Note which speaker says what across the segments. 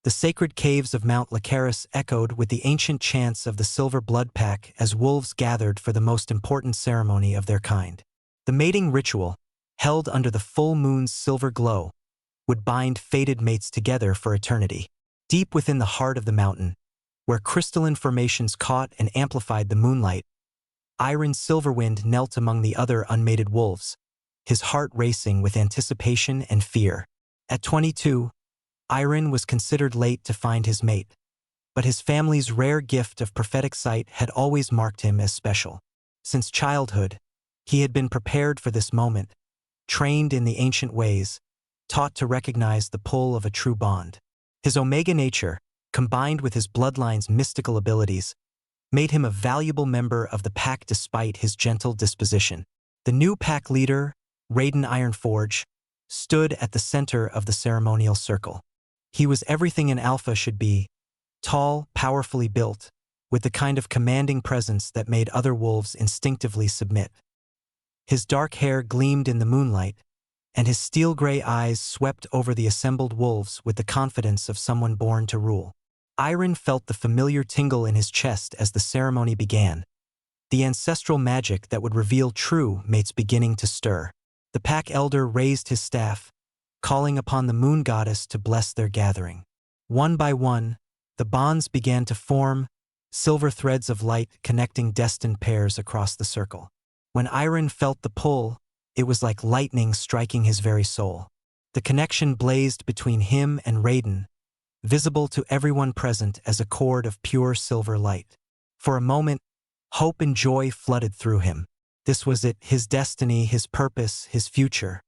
Speaker 1: The sacred caves of Mount Lacaris echoed with the ancient chants of the Silver Blood Pack as wolves gathered for the most important ceremony of their kind. The mating ritual, held under the full moon's silver glow, would bind fated mates together for eternity. Deep within the heart of the mountain, where crystalline formations caught and amplified the moonlight, Iron Silverwind knelt among the other unmated wolves, his heart racing with anticipation and fear. At 22, Iron was considered late to find his mate, but his family's rare gift of prophetic sight had always marked him as special. Since childhood, he had been prepared for this moment, trained in the ancient ways, taught to recognize the pull of a true bond. His Omega nature, combined with his bloodline's mystical abilities, made him a valuable member of the pack despite his gentle disposition. The new pack leader, Raiden Ironforge, stood at the center of the ceremonial circle. He was everything an alpha should be, tall, powerfully built, with the kind of commanding presence that made other wolves instinctively submit. His dark hair gleamed in the moonlight, and his steel-gray eyes swept over the assembled wolves with the confidence of someone born to rule. Iron felt the familiar tingle in his chest as the ceremony began, the ancestral magic that would reveal true mates beginning to stir. The pack elder raised his staff, calling upon the moon goddess to bless their gathering. One by one, the bonds began to form, silver threads of light connecting destined pairs across the circle. When Iron felt the pull, it was like lightning striking his very soul. The connection blazed between him and Raiden, visible to everyone present as a cord of pure silver light. For a moment, hope and joy flooded through him. This was it, his destiny, his purpose, his future.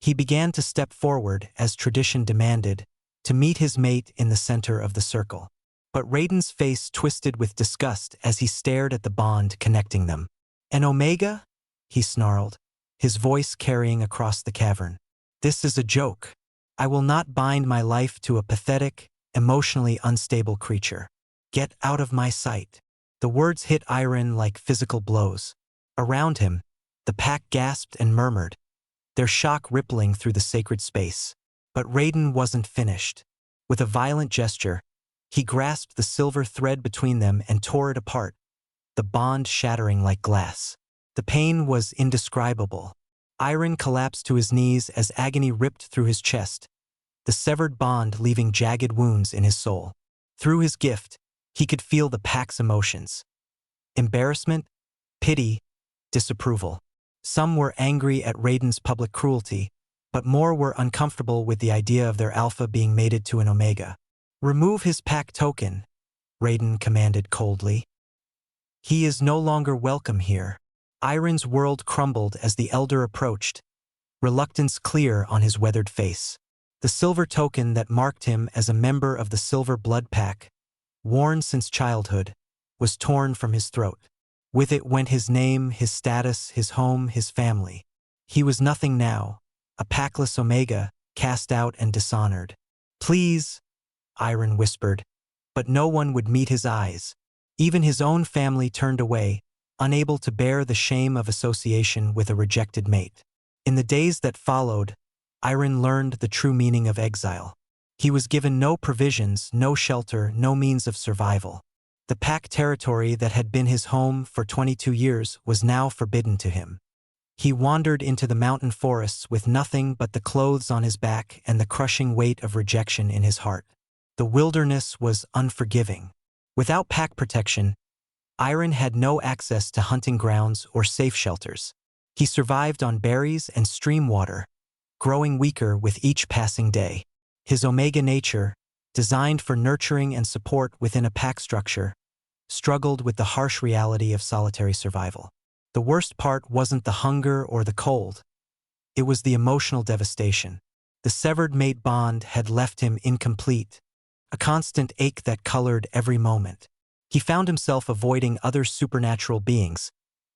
Speaker 1: He began to step forward, as tradition demanded, to meet his mate in the center of the circle. But Raiden's face twisted with disgust as he stared at the bond connecting them. "An Omega?" he snarled, his voice carrying across the cavern. "This is a joke. I will not bind my life to a pathetic, emotionally unstable creature. Get out of my sight." The words hit Iron like physical blows. Around him, the pack gasped and murmured, their shock rippling through the sacred space. But Raiden wasn't finished. With a violent gesture, he grasped the silver thread between them and tore it apart, the bond shattering like glass. The pain was indescribable. Iron collapsed to his knees as agony ripped through his chest, the severed bond leaving jagged wounds in his soul. Through his gift, he could feel the pack's emotions. Embarrassment, pity, disapproval. Some were angry at Raiden's public cruelty, but more were uncomfortable with the idea of their alpha being mated to an Omega. "Remove his pack token," Raiden commanded coldly. "He is no longer welcome here." Iron's world crumbled as the elder approached, reluctance clear on his weathered face. The silver token that marked him as a member of the Silver Blood Pack, worn since childhood, was torn from his throat. With it went his name, his status, his home, his family. He was nothing now, a packless Omega, cast out and dishonored. "Please," Iron whispered, but no one would meet his eyes. Even his own family turned away, unable to bear the shame of association with a rejected mate. In the days that followed, Iron learned the true meaning of exile. He was given no provisions, no shelter, no means of survival. The pack territory that had been his home for 22 years was now forbidden to him. He wandered into the mountain forests with nothing but the clothes on his back and the crushing weight of rejection in his heart. The wilderness was unforgiving. Without pack protection, Iron had no access to hunting grounds or safe shelters. He survived on berries and stream water, growing weaker with each passing day. His Omega nature, designed for nurturing and support within a pack structure, struggled with the harsh reality of solitary survival. The worst part wasn't the hunger or the cold. It was the emotional devastation. The severed mate bond had left him incomplete, a constant ache that colored every moment. He found himself avoiding other supernatural beings,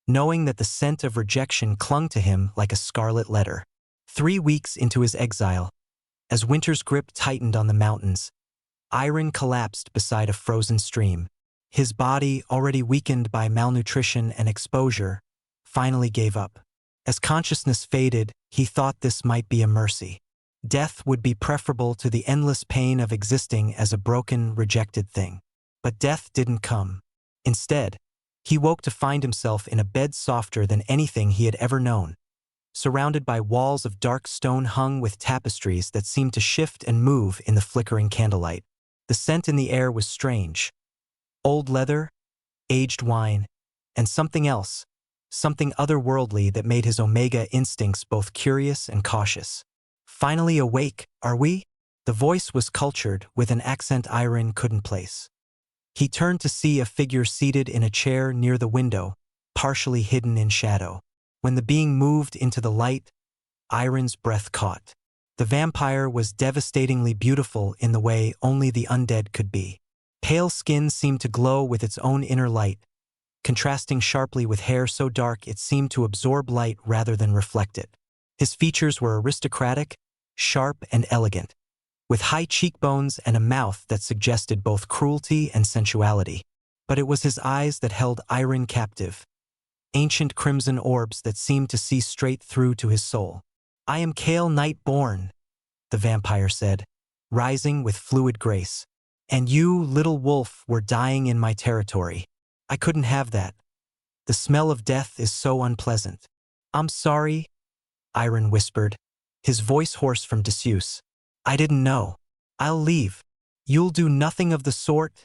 Speaker 1: knowing that the scent of rejection clung to him like a scarlet letter. 3 weeks into his exile, as winter's grip tightened on the mountains, Iron collapsed beside a frozen stream. His body, already weakened by malnutrition and exposure, finally gave up. As consciousness faded, he thought this might be a mercy. Death would be preferable to the endless pain of existing as a broken, rejected thing. But death didn't come. Instead, he woke to find himself in a bed softer than anything he had ever known, surrounded by walls of dark stone hung with tapestries that seemed to shift and move in the flickering candlelight. The scent in the air was strange. Old leather, aged wine, and something else, something otherworldly that made his Omega instincts both curious and cautious. Finally awake, are we? The voice was cultured, with an accent Iron couldn't place. He turned to see a figure seated in a chair near the window, partially hidden in shadow. When the being moved into the light, Iron's breath caught. The vampire was devastatingly beautiful in the way only the undead could be. Pale skin seemed to glow with its own inner light, contrasting sharply with hair so dark it seemed to absorb light rather than reflect it. His features were aristocratic, sharp and elegant, with high cheekbones and a mouth that suggested both cruelty and sensuality. But it was his eyes that held Iron captive, ancient crimson orbs that seemed to see straight through to his soul. "I am Kael Nightborn," the vampire said, rising with fluid grace. "And you, little wolf, were dying in my territory. I couldn't have that. The smell of death is so unpleasant." "I'm sorry," Iron whispered, his voice hoarse from disuse. "I didn't know. I'll leave." "You'll do nothing of the sort,"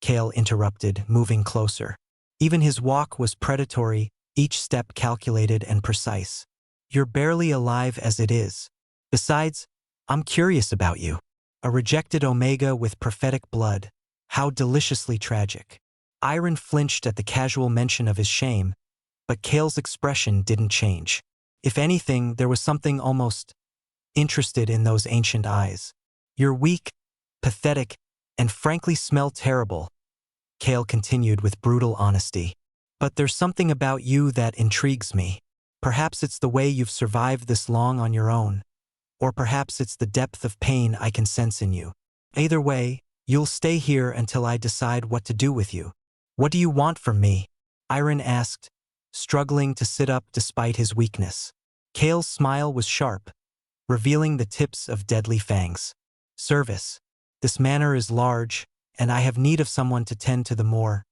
Speaker 1: Kael interrupted, moving closer. Even his walk was predatory, each step calculated and precise. "You're barely alive as it is. Besides, I'm curious about you. A rejected Omega with prophetic blood. How deliciously tragic." Iron flinched at the casual mention of his shame, but Kael's expression didn't change. If anything, there was something almost interested in those ancient eyes. "You're weak, pathetic, and frankly smell terrible," Kael continued with brutal honesty. "But there's something about you that intrigues me. Perhaps it's the way you've survived this long on your own, or perhaps it's the depth of pain I can sense in you. Either way, you'll stay here until I decide what to do with you." "What do you want from me?" Iron asked, struggling to sit up despite his weakness. Kael's smile was sharp, revealing the tips of deadly fangs. "Service. This manor is large, and I have need of someone to tend to the more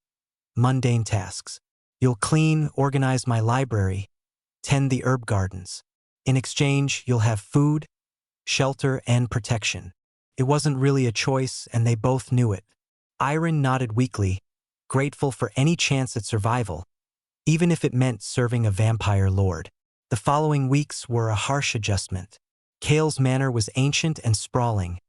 Speaker 1: mundane tasks. You'll clean, organize my library, tend the herb gardens. In exchange, you'll have food, shelter, and protection." It wasn't really a choice, and they both knew it. Iron nodded weakly, grateful for any chance at survival, even if it meant serving a vampire lord. The following weeks were a harsh adjustment. Kael's manor was ancient and sprawling,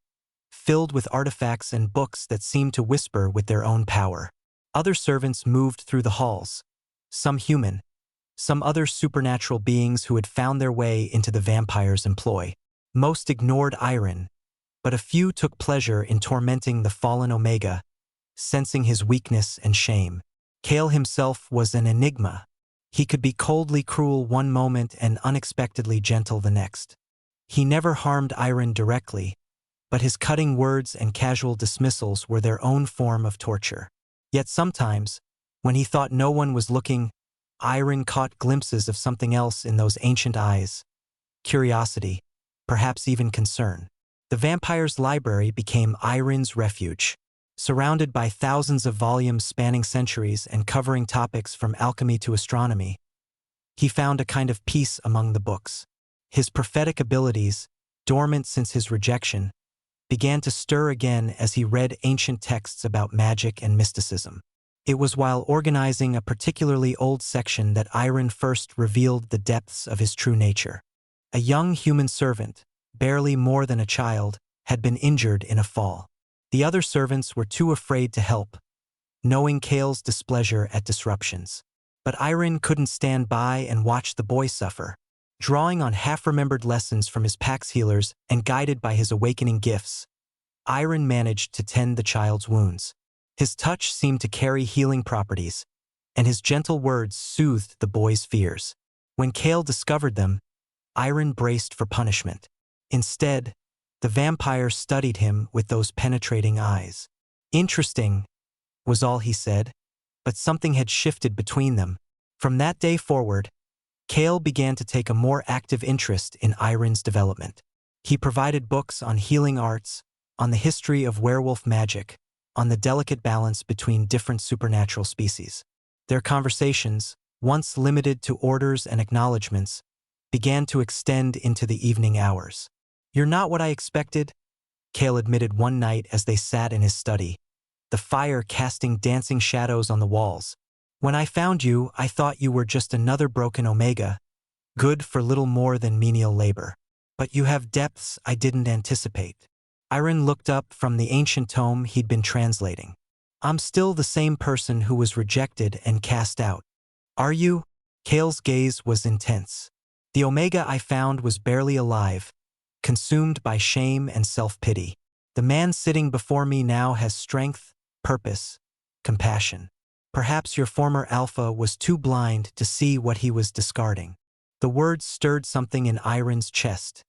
Speaker 1: filled with artifacts and books that seemed to whisper with their own power. Other servants moved through the halls, some human, some other supernatural beings who had found their way into the vampire's employ. Most ignored Iron, but a few took pleasure in tormenting the fallen Omega, sensing his weakness and shame. Kael himself was an enigma. He could be coldly cruel one moment and unexpectedly gentle the next. He never harmed Iron directly, but his cutting words and casual dismissals were their own form of torture. Yet sometimes, when he thought no one was looking, Iron caught glimpses of something else in those ancient eyes. Curiosity, perhaps even concern. The vampire's library became Iron's refuge. Surrounded by thousands of volumes spanning centuries and covering topics from alchemy to astronomy, he found a kind of peace among the books. His prophetic abilities, dormant since his rejection, began to stir again as he read ancient texts about magic and mysticism. It was while organizing a particularly old section that Iron first revealed the depths of his true nature. A young human servant, barely more than a child, had been injured in a fall. The other servants were too afraid to help, knowing Kael's displeasure at disruptions. But Iron couldn't stand by and watch the boy suffer. Drawing on half-remembered lessons from his Pax healers and guided by his awakening gifts, Iron managed to tend the child's wounds. His touch seemed to carry healing properties, and his gentle words soothed the boy's fears. When Kael discovered them, Iron braced for punishment. Instead, the vampire studied him with those penetrating eyes. "Interesting," was all he said, but something had shifted between them. From that day forward, Kael began to take a more active interest in Iron's development. He provided books on healing arts, on the history of werewolf magic, on the delicate balance between different supernatural species. Their conversations, once limited to orders and acknowledgments, began to extend into the evening hours. "You're not what I expected," Kael admitted one night as they sat in his study, the fire casting dancing shadows on the walls. "When I found you, I thought you were just another broken Omega, good for little more than menial labor. But you have depths I didn't anticipate." Iron looked up from the ancient tome he'd been translating. "I'm still the same person who was rejected and cast out." "Are you?" Kael's gaze was intense. "The Omega I found was barely alive, consumed by shame and self-pity. The man sitting before me now has strength, purpose, compassion. Perhaps your former Alpha was too blind to see what he was discarding." The words stirred something in Iron's chest.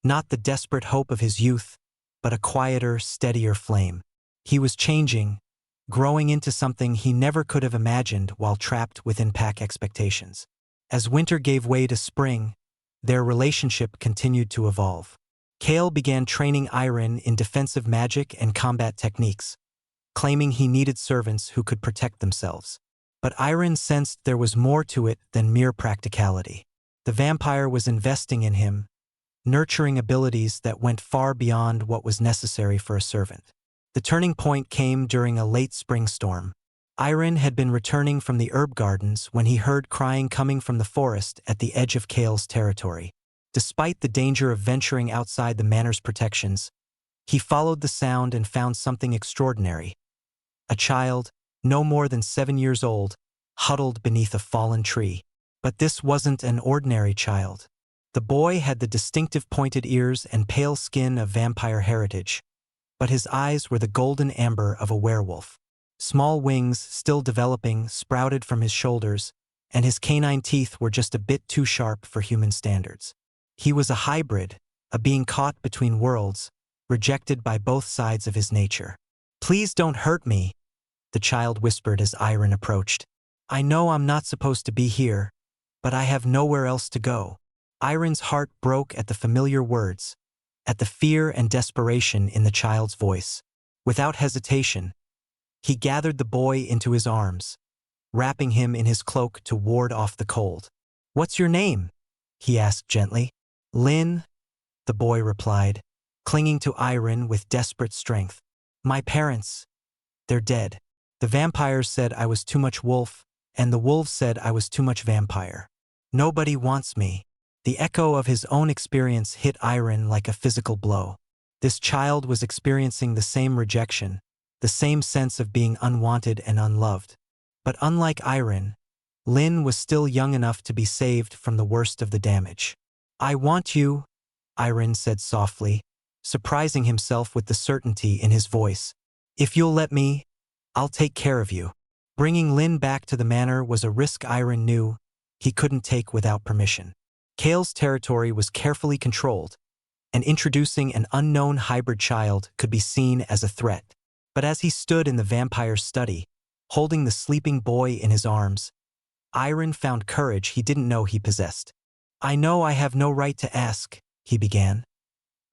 Speaker 1: Not the desperate hope of his youth, but a quieter, steadier flame. He was changing, growing into something he never could have imagined while trapped within pack expectations. As winter gave way to spring, their relationship continued to evolve. Kael began training Iron in defensive magic and combat techniques, claiming he needed servants who could protect themselves. But Iron sensed there was more to it than mere practicality. The vampire was investing in him, nurturing abilities that went far beyond what was necessary for a servant. The turning point came during a late spring storm. Iron had been returning from the herb gardens when he heard crying coming from the forest at the edge of Kael's territory. Despite the danger of venturing outside the manor's protections, he followed the sound and found something extraordinary. A child, no more than 7 years old, huddled beneath a fallen tree. But this wasn't an ordinary child. The boy had the distinctive pointed ears and pale skin of vampire heritage, but his eyes were the golden amber of a werewolf. Small wings, still developing, sprouted from his shoulders, and his canine teeth were just a bit too sharp for human standards. He was a hybrid, a being caught between worlds, rejected by both sides of his nature. "Please don't hurt me," the child whispered as Iron approached. "I know I'm not supposed to be here, but I have nowhere else to go." Iron's heart broke at the familiar words, at the fear and desperation in the child's voice. Without hesitation, he gathered the boy into his arms, wrapping him in his cloak to ward off the cold. "What's your name?" he asked gently. "Lynn," the boy replied, clinging to Iron with desperate strength. "My parents, they're dead. The vampires said I was too much wolf, and the wolves said I was too much vampire. Nobody wants me." The echo of his own experience hit Iron like a physical blow. This child was experiencing the same rejection, the same sense of being unwanted and unloved. But unlike Iron, Lynn was still young enough to be saved from the worst of the damage. "I want you," Iron said softly, surprising himself with the certainty in his voice. "If you'll let me, I'll take care of you." Bringing Lynn back to the manor was a risk Iron knew he couldn't take without permission. Kael's territory was carefully controlled, and introducing an unknown hybrid child could be seen as a threat. But as he stood in the vampire's study, holding the sleeping boy in his arms, Iron found courage he didn't know he possessed. "I know I have no right to ask," he began,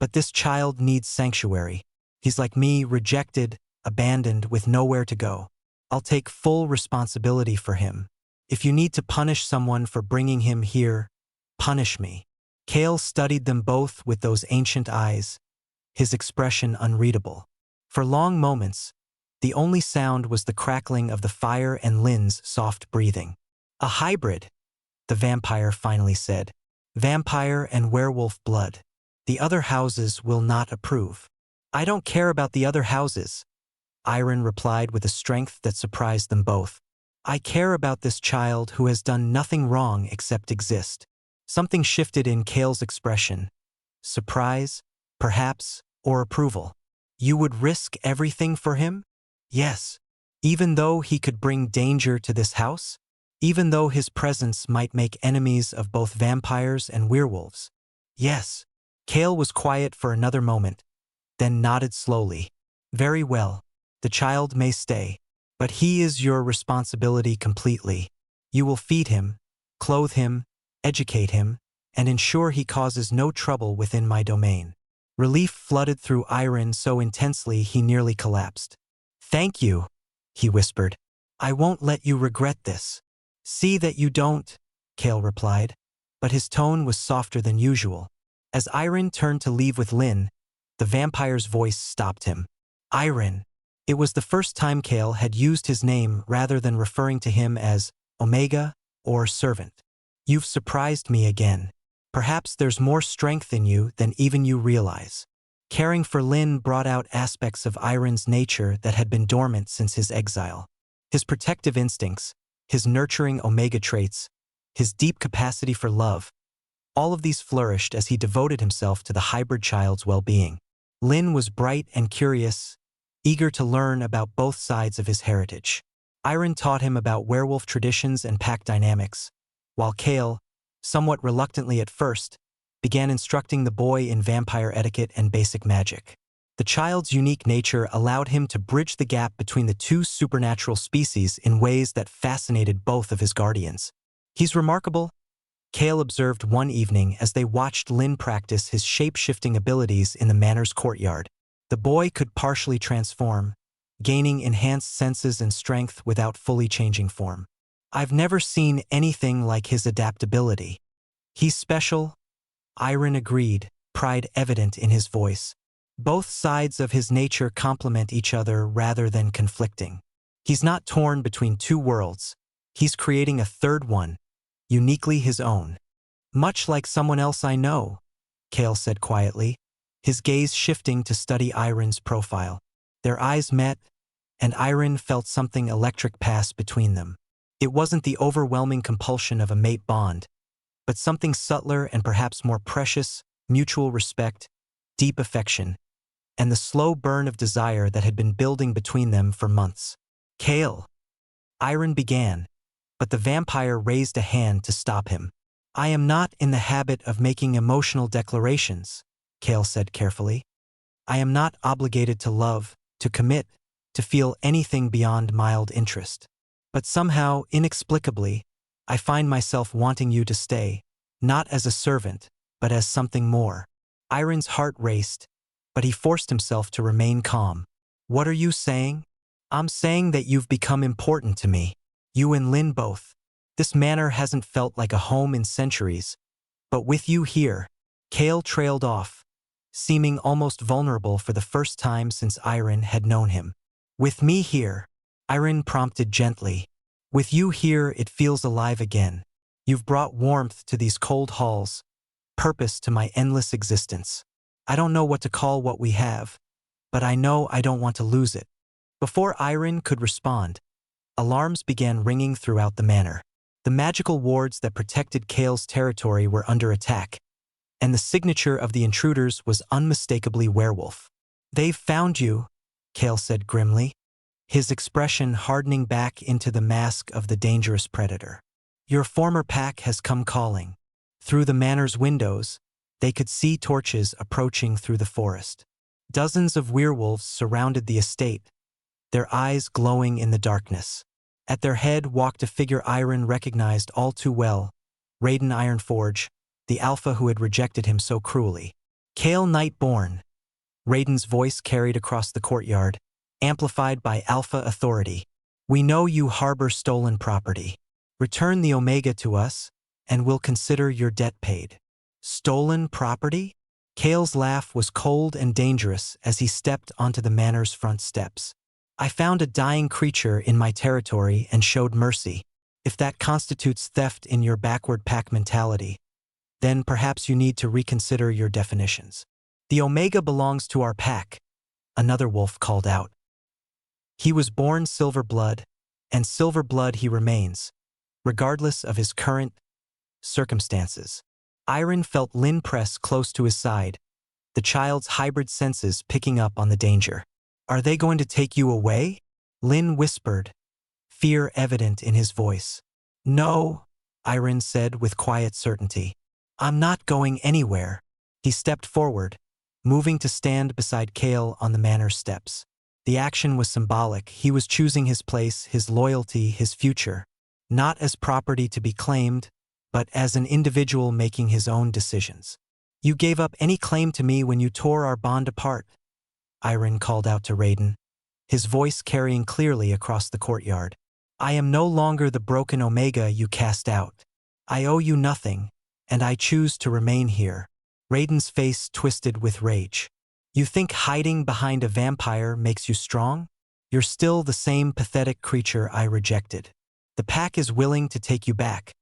Speaker 1: "but this child needs sanctuary. He's like me, rejected, abandoned, with nowhere to go. I'll take full responsibility for him. If you need to punish someone for bringing him here, punish me." Kael studied them both with those ancient eyes, his expression unreadable. For long moments, the only sound was the crackling of the fire and Lynn's soft breathing. "A hybrid," the vampire finally said. "Vampire and werewolf blood. The other houses will not approve." "I don't care about the other houses," Iron replied with a strength that surprised them both. "I care about this child who has done nothing wrong except exist." Something shifted in Kael's expression. Surprise, perhaps, or approval. "You would risk everything for him?" "Yes. Even though he could bring danger to this house? Even though his presence might make enemies of both vampires and werewolves?" "Yes." Kael was quiet for another moment, then nodded slowly. "Very well. The child may stay, but he is your responsibility completely. You will feed him, clothe him, educate him, and ensure he causes no trouble within my domain. Relief flooded through Iron so intensely he nearly collapsed. "Thank you," he whispered. "I won't let you regret this." "See that you don't," Kael replied, but his tone was softer than usual. As Iron turned to leave with Lin, the vampire's voice stopped him. "Iron." It was the first time Kael had used his name rather than referring to him as Omega or servant. "You've surprised me again. Perhaps there's more strength in you than even you realize." Caring for Lin brought out aspects of Iron's nature that had been dormant since his exile. His protective instincts, his nurturing Omega traits, his deep capacity for love, all of these flourished as he devoted himself to the hybrid child's well-being. Lin was bright and curious, eager to learn about both sides of his heritage. Iron taught him about werewolf traditions and pack dynamics, while Kael, somewhat reluctantly at first, began instructing the boy in vampire etiquette and basic magic. The child's unique nature allowed him to bridge the gap between the two supernatural species in ways that fascinated both of his guardians. "He's remarkable," Kael observed one evening as they watched Lin practice his shape-shifting abilities in the manor's courtyard. The boy could partially transform, gaining enhanced senses and strength without fully changing form. "I've never seen anything like his adaptability." "He's special," Iron agreed, pride evident in his voice. "Both sides of his nature complement each other rather than conflicting. He's not torn between two worlds. He's creating a third one, uniquely his own." "Much like someone else I know," Kael said quietly, his gaze shifting to study Iron's profile. Their eyes met, and Iron felt something electric pass between them. It wasn't the overwhelming compulsion of a mate bond, but something subtler and perhaps more precious: mutual respect, deep affection, and the slow burn of desire that had been building between them for months. "Kael," Iron began, but the vampire raised a hand to stop him. "I am not in the habit of making emotional declarations," Kael said carefully. "I am not obligated to love, to commit, to feel anything beyond mild interest. But somehow, inexplicably, I find myself wanting you to stay, not as a servant, but as something more." Iron's heart raced, but he forced himself to remain calm. "What are you saying?" "I'm saying that you've become important to me. You and Lin both. This manor hasn't felt like a home in centuries, but with you here." Kael trailed off, seeming almost vulnerable for the first time since Iron had known him. "With me here," Iron prompted gently. "With you here it feels alive again. You've brought warmth to these cold halls, purpose to my endless existence. I don't know what to call what we have, but I know I don't want to lose it." Before Iron could respond, alarms began ringing throughout the manor. The magical wards that protected Kael's territory were under attack, and the signature of the intruders was unmistakably werewolf. "They've found you," Kael said grimly, his expression hardening back into the mask of the dangerous predator. "Your former pack has come calling." Through the manor's windows, they could see torches approaching through the forest. Dozens of werewolves surrounded the estate, their eyes glowing in the darkness. At their head walked a figure Iron recognized all too well, Raiden Ironforge, the alpha who had rejected him so cruelly. "Kael Nightborn," Raiden's voice carried across the courtyard, amplified by alpha authority. "We know you harbor stolen property. Return the Omega to us, and we'll consider your debt paid." "Stolen property?" Kael's laugh was cold and dangerous as he stepped onto the manor's front steps. "I found a dying creature in my territory and showed mercy. If that constitutes theft in your backward pack mentality, then perhaps you need to reconsider your definitions." "The Omega belongs to our pack," another wolf called out. "He was born silver blood, and silver blood he remains, regardless of his current circumstances." Iron felt Lin press close to his side, the child's hybrid senses picking up on the danger. "Are they going to take you away?" Lin whispered, fear evident in his voice. "No," Iron said with quiet certainty. "I'm not going anywhere." He stepped forward, moving to stand beside Kael on the manor steps. The action was symbolic. He was choosing his place, his loyalty, his future, not as property to be claimed, but as an individual making his own decisions. You gave up any claim to me when you tore our bond apart, Iron called out to Raiden, his voice carrying clearly across the courtyard. I am no longer the broken Omega you cast out. I owe you nothing, and I choose to remain here. Raiden's face twisted with rage. You think hiding behind a vampire makes you strong? You're still the same pathetic creature I rejected. The pack is willing to take you back.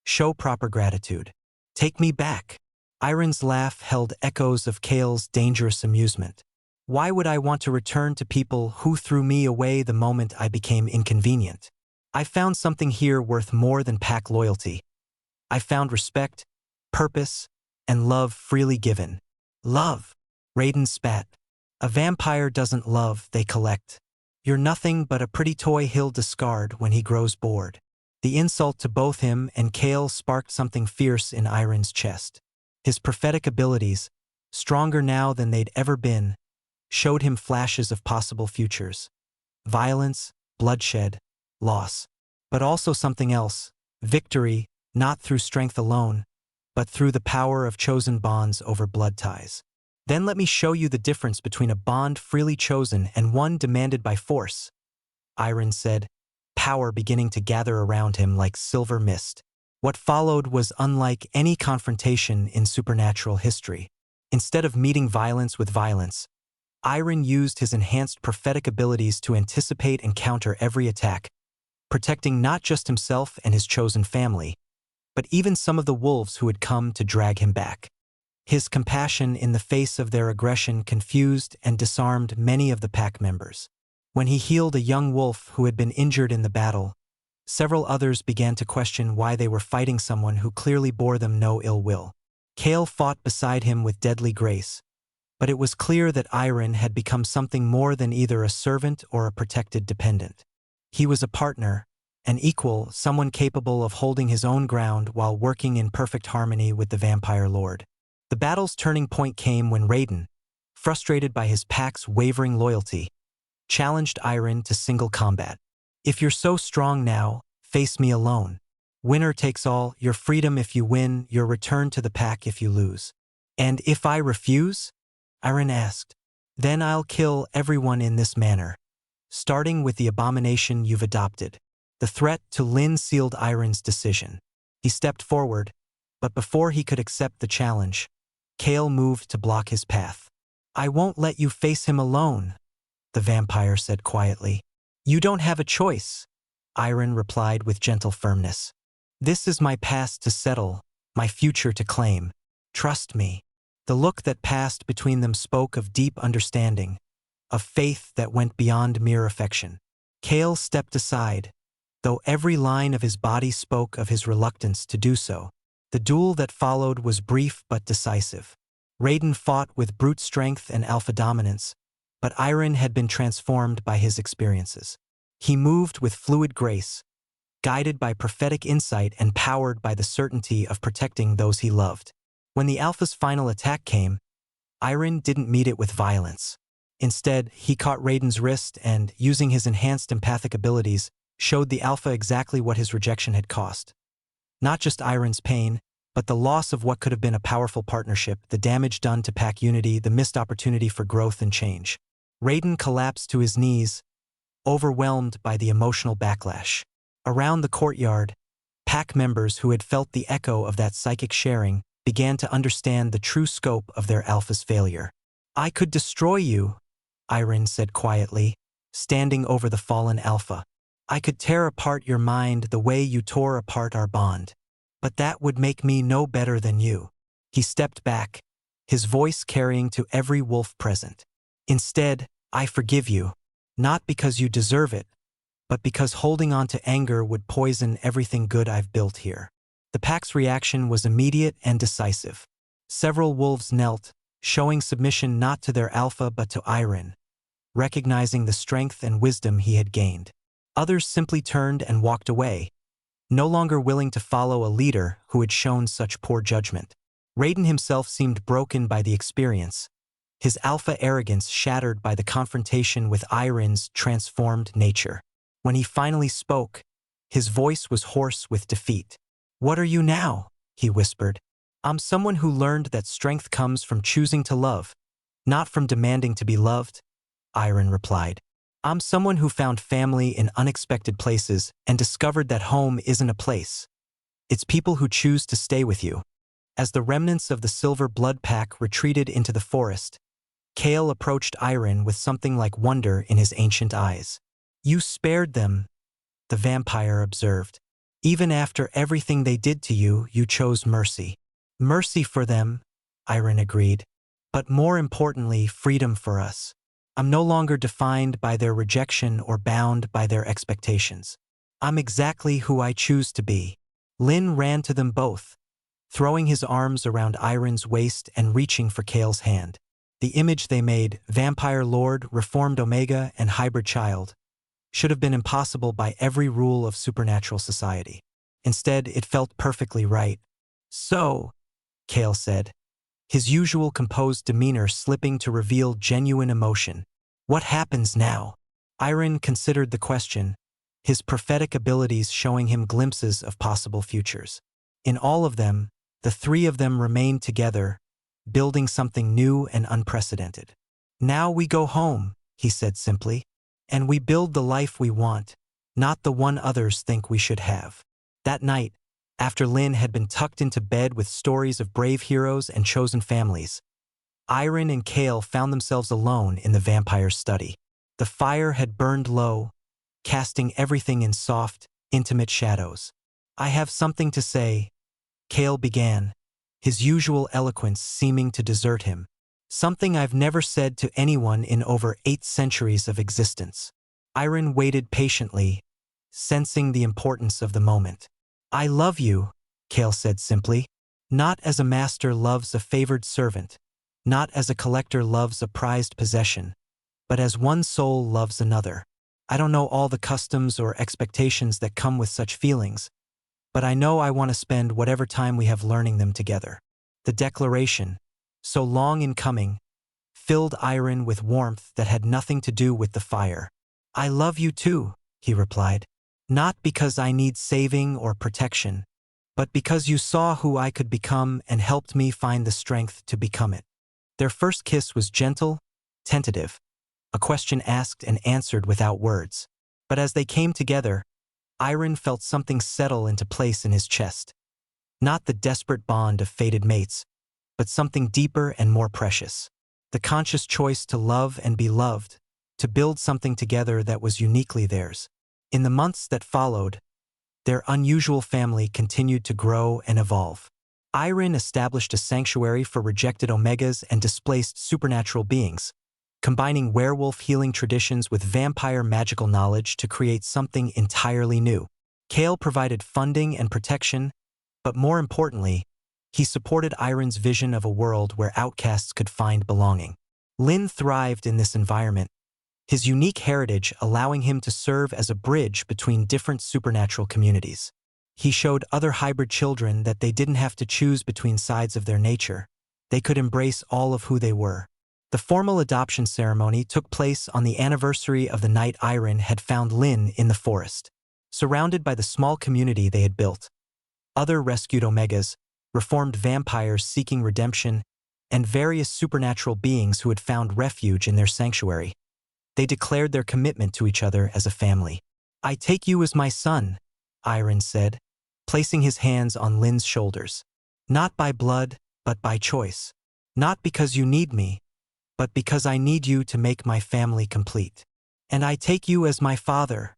Speaker 1: Show proper gratitude. Take me back. Iron's laugh held echoes of Kael's dangerous amusement. Why would I want to return to people who threw me away the moment I became inconvenient? I found something here worth more than pack loyalty. I found respect, purpose, and love freely given. Love. Raiden spat. A vampire doesn't love, they collect. You're nothing but a pretty toy he'll discard when he grows bored. The insult to both him and Kael sparked something fierce in Iron's chest. His prophetic abilities, stronger now than they'd ever been, showed him flashes of possible futures. Violence, bloodshed, loss. But also something else, victory, not through strength alone, but through the power of chosen bonds over blood ties. Then let me show you the difference between a bond freely chosen and one demanded by force, Iron said, power beginning to gather around him like silver mist. What followed was unlike any confrontation in supernatural history. Instead of meeting violence with violence, Iron used his enhanced prophetic abilities to anticipate and counter every attack, protecting not just himself and his chosen family, but even some of the wolves who had come to drag him back. His compassion in the face of their aggression confused and disarmed many of the pack members. When he healed a young wolf who had been injured in the battle, several others began to question why they were fighting someone who clearly bore them no ill will. Kael fought beside him with deadly grace, but it was clear that Iron had become something more than either a servant or a protected dependent. He was a partner, an equal, someone capable of holding his own ground while working in perfect harmony with the vampire lord. The battle's turning point came when Raiden, frustrated by his pack's wavering loyalty, challenged Iron to single combat. If you're so strong now, face me alone. Winner takes all, your freedom if you win, your return to the pack if you lose. And if I refuse? Iron asked. Then I'll kill everyone in this manner, starting with the abomination you've adopted. The threat to Lin sealed Iron's decision. He stepped forward, but before he could accept the challenge, Kael moved to block his path. I won't let you face him alone, the vampire said quietly. You don't have a choice, Iron replied with gentle firmness. This is my past to settle, my future to claim. Trust me. The look that passed between them spoke of deep understanding, of faith that went beyond mere affection. Kael stepped aside, though every line of his body spoke of his reluctance to do so. The duel that followed was brief but decisive. Raiden fought with brute strength and alpha dominance, but Iron had been transformed by his experiences. He moved with fluid grace, guided by prophetic insight and powered by the certainty of protecting those he loved. When the Alpha's final attack came, Iron didn't meet it with violence. Instead, he caught Raiden's wrist and, using his enhanced empathic abilities, showed the Alpha exactly what his rejection had cost. Not just Iron's pain, but the loss of what could have been a powerful partnership, the damage done to pack unity, the missed opportunity for growth and change. Raiden collapsed to his knees, overwhelmed by the emotional backlash. Around the courtyard, pack members who had felt the echo of that psychic sharing began to understand the true scope of their Alpha's failure. I could destroy you, Iron said quietly, standing over the fallen Alpha. I could tear apart your mind the way you tore apart our bond. But that would make me no better than you. He stepped back, his voice carrying to every wolf present. Instead, I forgive you, not because you deserve it, but because holding on to anger would poison everything good I've built here. The pack's reaction was immediate and decisive. Several wolves knelt, showing submission not to their alpha but to Iron, recognizing the strength and wisdom he had gained. Others simply turned and walked away, no longer willing to follow a leader who had shown such poor judgment. Raiden himself seemed broken by the experience, his alpha arrogance shattered by the confrontation with Iron's transformed nature. When he finally spoke, his voice was hoarse with defeat. "What are you now?" he whispered. "I'm someone who learned that strength comes from choosing to love, not from demanding to be loved," Iron replied. "I'm someone who found family in unexpected places and discovered that home isn't a place. It's people who choose to stay with you." As the remnants of the silver blood pack retreated into the forest, Kael approached Iron with something like wonder in his ancient eyes. "You spared them," the vampire observed. "Even after everything they did to you, you chose mercy." "Mercy for them," Iron agreed. "But more importantly, freedom for us. I'm no longer defined by their rejection or bound by their expectations. I'm exactly who I choose to be." Lin ran to them both, throwing his arms around Iron's waist and reaching for Kael's hand. The image they made, Vampire Lord, Reformed Omega, and Hybrid Child, should have been impossible by every rule of supernatural society. Instead, it felt perfectly right. "So," Kael said, his usual composed demeanor slipping to reveal genuine emotion, "what happens now?" Iron considered the question, his prophetic abilities showing him glimpses of possible futures. In all of them, the three of them remained together, building something new and unprecedented. "Now we go home," he said simply, "and we build the life we want, not the one others think we should have." That night, after Lin had been tucked into bed with stories of brave heroes and chosen families, Iron and Kael found themselves alone in the vampire's study. The fire had burned low, casting everything in soft, intimate shadows. "I have something to say," Kael began, his usual eloquence seeming to desert him. "Something I've never said to anyone in over 8 centuries of existence." Iron waited patiently, sensing the importance of the moment. "I love you," Kael said simply, "not as a master loves a favored servant, not as a collector loves a prized possession, but as one soul loves another. I don't know all the customs or expectations that come with such feelings, but I know I want to spend whatever time we have learning them together." The declaration, so long in coming, filled Iron with warmth that had nothing to do with the fire. "I love you too," he replied. "Not because I need saving or protection, but because you saw who I could become and helped me find the strength to become it." Their first kiss was gentle, tentative, a question asked and answered without words. But as they came together, Iron felt something settle into place in his chest. Not the desperate bond of fated mates, but something deeper and more precious. The conscious choice to love and be loved, to build something together that was uniquely theirs. In the months that followed, their unusual family continued to grow and evolve. Iron established a sanctuary for rejected omegas and displaced supernatural beings, combining werewolf healing traditions with vampire magical knowledge to create something entirely new. Kael provided funding and protection, but more importantly, he supported Iron's vision of a world where outcasts could find belonging. Lin thrived in this environment, his unique heritage allowing him to serve as a bridge between different supernatural communities. He showed other hybrid children that they didn't have to choose between sides of their nature. They could embrace all of who they were. The formal adoption ceremony took place on the anniversary of the night Iron had found Lin in the forest. Surrounded by the small community they had built, other rescued omegas, reformed vampires seeking redemption, and various supernatural beings who had found refuge in their sanctuary, they declared their commitment to each other as a family. "I take you as my son," Iron said, placing his hands on Lin's shoulders. "Not by blood, but by choice. Not because you need me, but because I need you to make my family complete." "And I take you as my father,"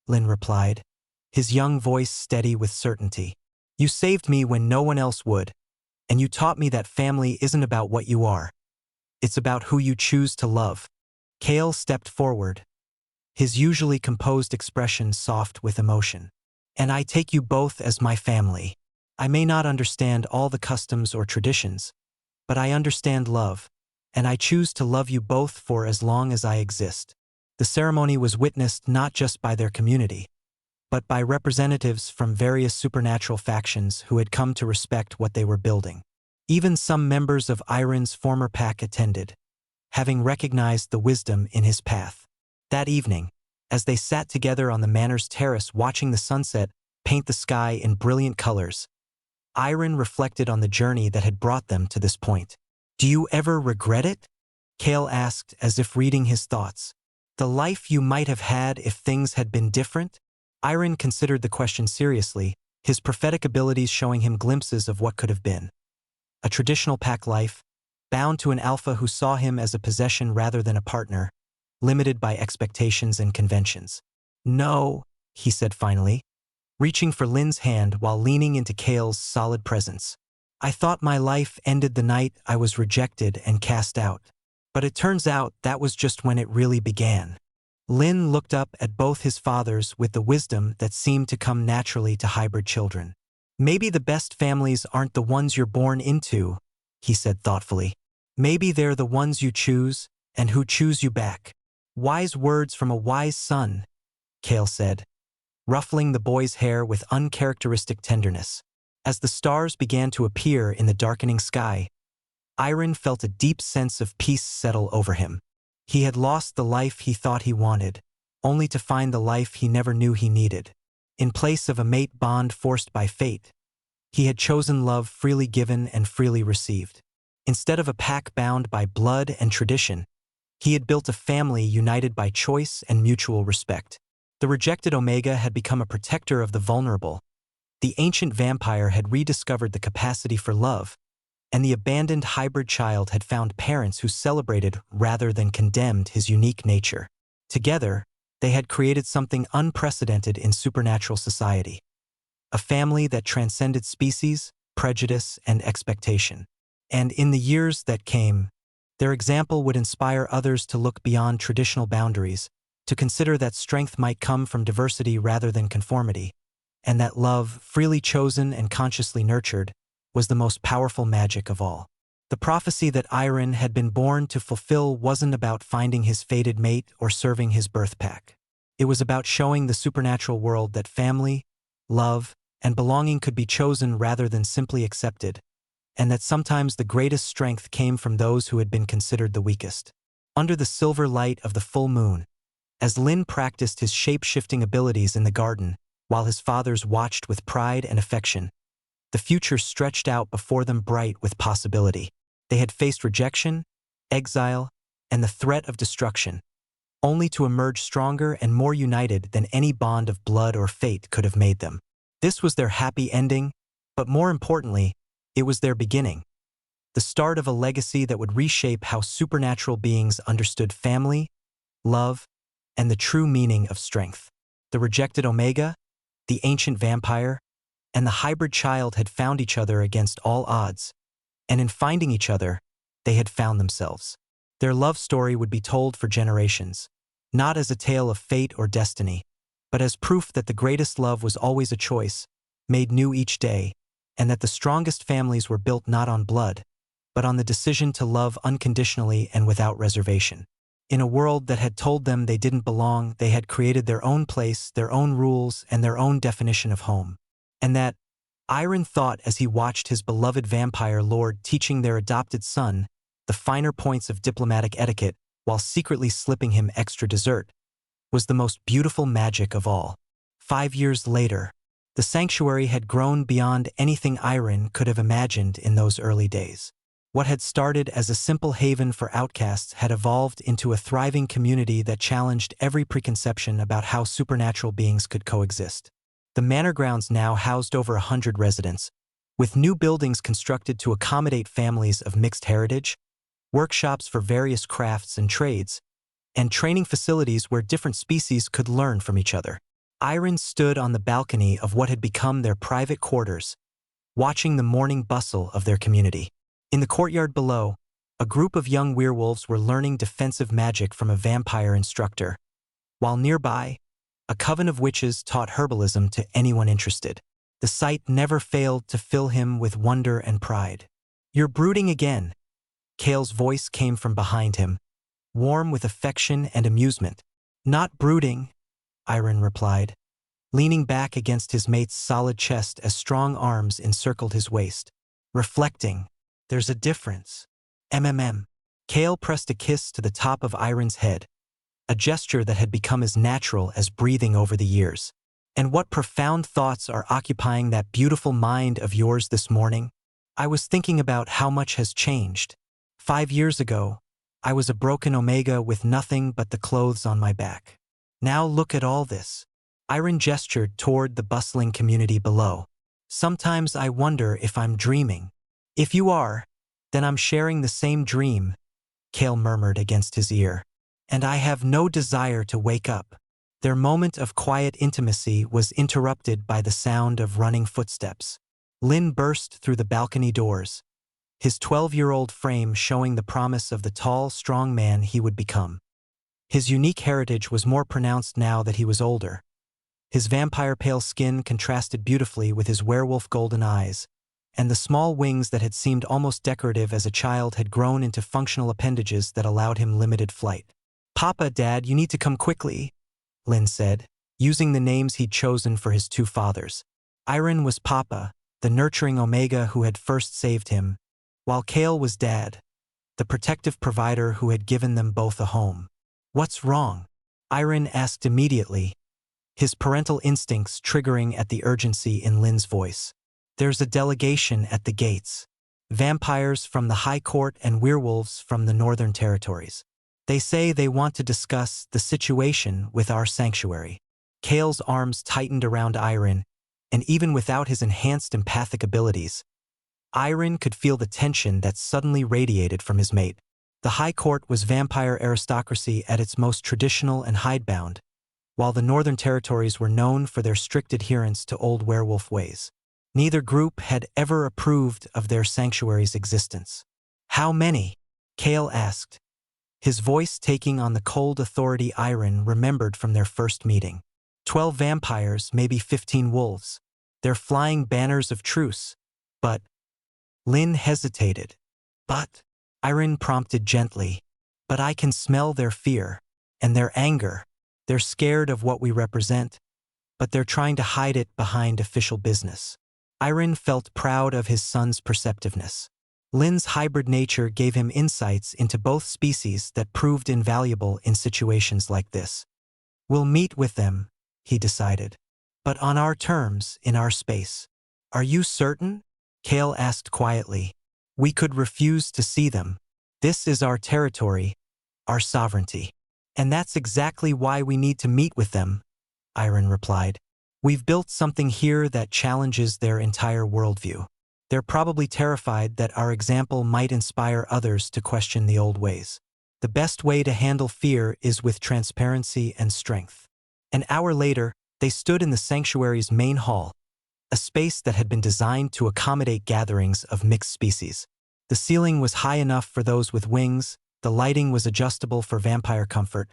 Speaker 1: Lin replied, his young voice steady with certainty. "You saved me when no one else would, and you taught me that family isn't about what you are. It's about who you choose to love." Kael stepped forward, his usually composed expression soft with emotion. "And I take you both as my family. I may not understand all the customs or traditions, but I understand love, and I choose to love you both for as long as I exist." The ceremony was witnessed not just by their community, but by representatives from various supernatural factions who had come to respect what they were building. Even some members of Iron's former pack attended, having recognized the wisdom in his path. That evening, as they sat together on the manor's terrace watching the sunset paint the sky in brilliant colors, Iron reflected on the journey that had brought them to this point. "Do you ever regret it?" Kael asked, as if reading his thoughts. "The life you might have had if things had been different?" Iron considered the question seriously, his prophetic abilities showing him glimpses of what could have been. A traditional pack life, bound to an alpha who saw him as a possession rather than a partner, limited by expectations and conventions. "No," he said finally, reaching for Lin's hand while leaning into Kael's solid presence. "I thought my life ended the night I was rejected and cast out. But it turns out that was just when it really began." Lin looked up at both his fathers with the wisdom that seemed to come naturally to hybrid children. "Maybe the best families aren't the ones you're born into," he said thoughtfully. "Maybe they're the ones you choose, and who choose you back." "Wise words from a wise son," Kael said, ruffling the boy's hair with uncharacteristic tenderness. As the stars began to appear in the darkening sky, Iron felt a deep sense of peace settle over him. He had lost the life he thought he wanted, only to find the life he never knew he needed. In place of a mate bond forced by fate, he had chosen love freely given and freely received. Instead of a pack bound by blood and tradition, he had built a family united by choice and mutual respect. The rejected Omega had become a protector of the vulnerable. The ancient vampire had rediscovered the capacity for love, and the abandoned hybrid child had found parents who celebrated rather than condemned his unique nature. Together, they had created something unprecedented in supernatural society. A family that transcended species, prejudice, and expectation. And in the years that came, their example would inspire others to look beyond traditional boundaries, to consider that strength might come from diversity rather than conformity, and that love, freely chosen and consciously nurtured, was the most powerful magic of all. The prophecy that Iron had been born to fulfill wasn't about finding his fated mate or serving his birth pack. It was about showing the supernatural world that family, love, and belonging could be chosen rather than simply accepted, and that sometimes the greatest strength came from those who had been considered the weakest. Under the silver light of the full moon, as Lin practiced his shape-shifting abilities in the garden, while his fathers watched with pride and affection, the future stretched out before them bright with possibility. They had faced rejection, exile, and the threat of destruction, only to emerge stronger and more united than any bond of blood or fate could have made them. This was their happy ending, but more importantly, it was their beginning. The start of a legacy that would reshape how supernatural beings understood family, love, and the true meaning of strength. The rejected Omega, the ancient vampire, and the hybrid child had found each other against all odds, and in finding each other, they had found themselves. Their love story would be told for generations, not as a tale of fate or destiny, but as proof that the greatest love was always a choice, made new each day, and that the strongest families were built not on blood, but on the decision to love unconditionally and without reservation. In a world that had told them they didn't belong, they had created their own place, their own rules, and their own definition of home. And that, Iron thought as he watched his beloved vampire lord teaching their adopted son the finer points of diplomatic etiquette while secretly slipping him extra dessert, was the most beautiful magic of all. 5 years later, the sanctuary had grown beyond anything Iron could have imagined in those early days. What had started as a simple haven for outcasts had evolved into a thriving community that challenged every preconception about how supernatural beings could coexist. The manor grounds now housed over 100 residents, with new buildings constructed to accommodate families of mixed heritage, workshops for various crafts and trades, and training facilities where different species could learn from each other. Iron stood on the balcony of what had become their private quarters, watching the morning bustle of their community. In the courtyard below, a group of young werewolves were learning defensive magic from a vampire instructor, while nearby, a coven of witches taught herbalism to anyone interested. The sight never failed to fill him with wonder and pride. "You're brooding again." Kael's voice came from behind him, warm with affection and amusement. "Not brooding," Iron replied, leaning back against his mate's solid chest as strong arms encircled his waist. "Reflecting. There's a difference. MMM." Kael pressed a kiss to the top of Iron's head, a gesture that had become as natural as breathing over the years. And what profound thoughts are occupying that beautiful mind of yours this morning? I was thinking about how much has changed. 5 years ago, I was a broken Omega with nothing but the clothes on my back. Now look at all this. Iron gestured toward the bustling community below. Sometimes I wonder if I'm dreaming. If you are, then I'm sharing the same dream, Kael murmured against his ear. And I have no desire to wake up. Their moment of quiet intimacy was interrupted by the sound of running footsteps. Lin burst through the balcony doors, his 12-year-old frame showing the promise of the tall, strong man he would become. His unique heritage was more pronounced now that he was older. His vampire-pale skin contrasted beautifully with his werewolf golden eyes, and the small wings that had seemed almost decorative as a child had grown into functional appendages that allowed him limited flight. "Papa, Dad, you need to come quickly," Lin said, using the names he'd chosen for his two fathers. Iron was Papa, the nurturing Omega who had first saved him, while Kael was Dad, the protective provider who had given them both a home. "What's wrong?" Iron asked immediately, his parental instincts triggering at the urgency in Lin's voice. "There's a delegation at the gates. Vampires from the High Court and werewolves from the Northern Territories. They say they want to discuss the situation with our sanctuary." Kael's arms tightened around Iron, and even without his enhanced empathic abilities, Iron could feel the tension that suddenly radiated from his mate. The High Court was vampire aristocracy at its most traditional and hidebound, while the Northern Territories were known for their strict adherence to old werewolf ways. Neither group had ever approved of their sanctuary's existence. "How many?" Kael asked, his voice taking on the cold authority Iron remembered from their first meeting. 12 vampires, maybe 15 wolves. They're flying banners of truce. But Lin hesitated. "But," Iron prompted gently, "but I can smell their fear and their anger. They're scared of what we represent, but they're trying to hide it behind official business." Iron felt proud of his son's perceptiveness. Lin's hybrid nature gave him insights into both species that proved invaluable in situations like this. "We'll meet with them," he decided, "but on our terms, in our space." "Are you certain?" Kael asked quietly. "We could refuse to see them. This is our territory, our sovereignty. And that's exactly why we need to meet with them," Iron replied. "We've built something here that challenges their entire worldview. They're probably terrified that our example might inspire others to question the old ways. The best way to handle fear is with transparency and strength." An hour later, they stood in the sanctuary's main hall, a space that had been designed to accommodate gatherings of mixed species. The ceiling was high enough for those with wings, the lighting was adjustable for vampire comfort,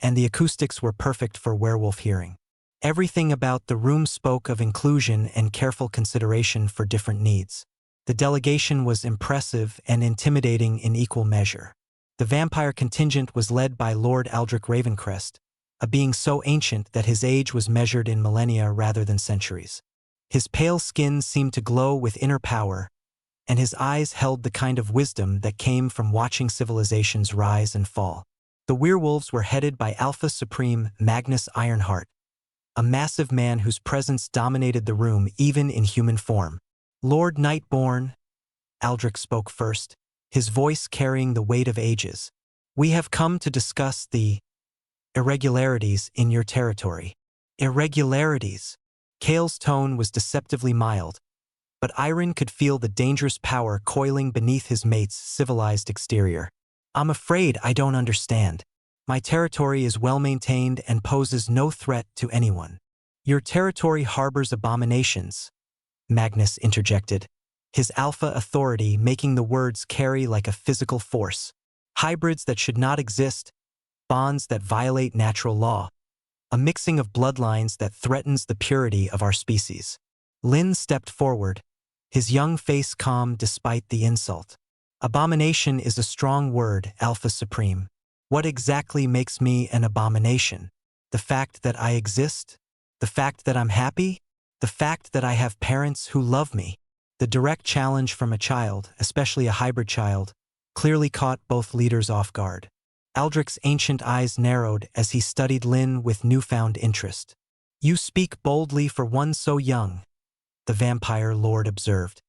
Speaker 1: and the acoustics were perfect for werewolf hearing. Everything about the room spoke of inclusion and careful consideration for different needs. The delegation was impressive and intimidating in equal measure. The vampire contingent was led by Lord Aldrich Ravencrest, a being so ancient that his age was measured in millennia rather than centuries. His pale skin seemed to glow with inner power, and his eyes held the kind of wisdom that came from watching civilizations rise and fall. The werewolves were headed by Alpha Supreme Magnus Ironheart, a massive man whose presence dominated the room even in human form. "Lord Nightborn," Aldrich spoke first, his voice carrying the weight of ages. "We have come to discuss the irregularities in your territory." "Irregularities?" Kael's tone was deceptively mild, but Iron could feel the dangerous power coiling beneath his mate's civilized exterior. "I'm afraid I don't understand. My territory is well-maintained and poses no threat to anyone." "Your territory harbors abominations," Magnus interjected, his alpha authority making the words carry like a physical force. "Hybrids that should not exist, bonds that violate natural law, a mixing of bloodlines that threatens the purity of our species." Lin stepped forward, his young face calm despite the insult. "Abomination is a strong word, Alpha Supreme. What exactly makes me an abomination? The fact that I exist? The fact that I'm happy? The fact that I have parents who love me?" The direct challenge from a child, especially a hybrid child, clearly caught both leaders off guard. Aldrich's ancient eyes narrowed as he studied Lin with newfound interest. You speak boldly for one so young, the vampire lord observed.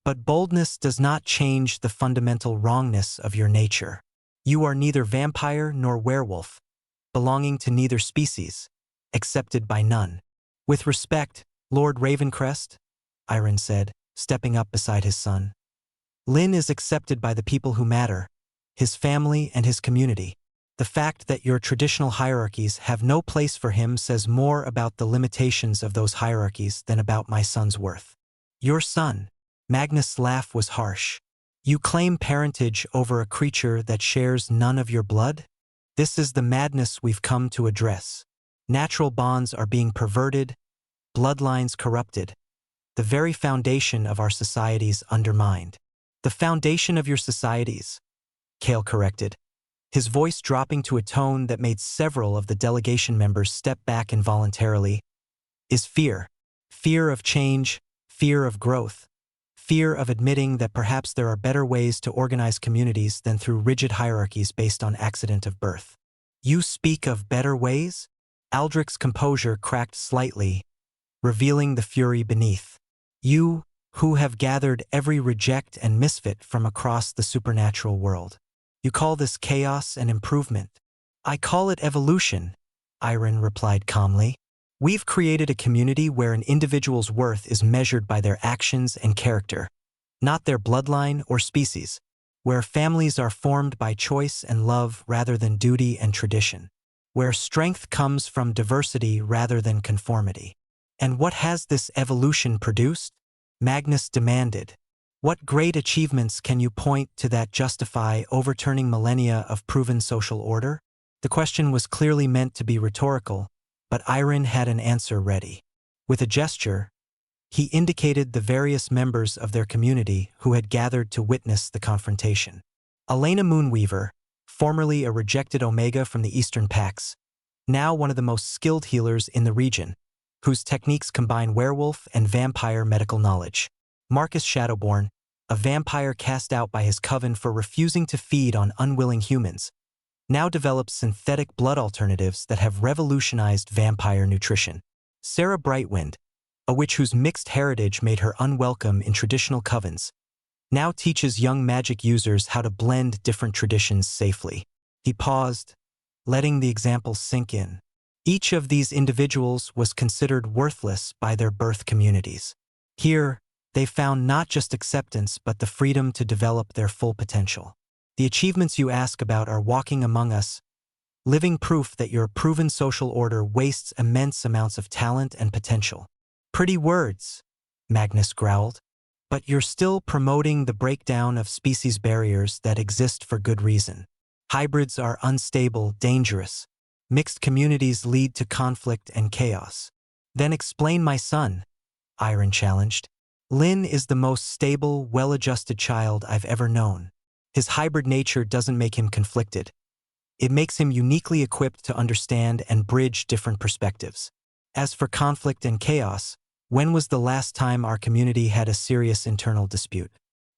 Speaker 1: But boldness does not change the fundamental wrongness of your nature. You are neither vampire nor werewolf, belonging to neither species, accepted by none. With respect, Lord Ravencrest, Iron said, stepping up beside his son. Lynn is accepted by the people who matter, his family and his community. The fact that your traditional hierarchies have no place for him says more about the limitations of those hierarchies than about my son's worth. Your son. Magnus' laugh was harsh. You claim parentage over a creature that shares none of your blood? This is the madness we've come to address. Natural bonds are being perverted, bloodlines corrupted. The very foundation of our societies undermined. The foundation of your societies, Kael corrected, his voice dropping to a tone that made several of the delegation members step back involuntarily, is fear. Fear of change, fear of growth. Fear of admitting that perhaps there are better ways to organize communities than through rigid hierarchies based on accident of birth. You speak of better ways? Aldrich's composure cracked slightly, revealing the fury beneath. You, who have gathered every reject and misfit from across the supernatural world. You call this chaos and improvement. I call it evolution, Iron replied calmly. We've created a community where an individual's worth is measured by their actions and character, not their bloodline or species, where families are formed by choice and love rather than duty and tradition, where strength comes from diversity rather than conformity. And what has this evolution produced? Magnus demanded. What great achievements can you point to that justify overturning millennia of proven social order? The question was clearly meant to be rhetorical, but Iron had an answer ready. With a gesture, he indicated the various members of their community who had gathered to witness the confrontation. Elena Moonweaver, formerly a rejected Omega from the Eastern Pax, now one of the most skilled healers in the region, whose techniques combine werewolf and vampire medical knowledge. Marcus Shadowborn, a vampire cast out by his coven for refusing to feed on unwilling humans, now develops synthetic blood alternatives that have revolutionized vampire nutrition. Sarah Brightwind, a witch whose mixed heritage made her unwelcome in traditional covens, now teaches young magic users how to blend different traditions safely. He paused, letting the example sink in. Each of these individuals was considered worthless by their birth communities. Here, they found not just acceptance but the freedom to develop their full potential. The achievements you ask about are walking among us, living proof that your proven social order wastes immense amounts of talent and potential. Pretty words, Magnus growled, but you're still promoting the breakdown of species barriers that exist for good reason. Hybrids are unstable, dangerous. Mixed communities lead to conflict and chaos. Then explain my son, Iron challenged. Lynn is the most stable, well-adjusted child I've ever known. His hybrid nature doesn't make him conflicted. It makes him uniquely equipped to understand and bridge different perspectives. As for conflict and chaos, when was the last time our community had a serious internal dispute?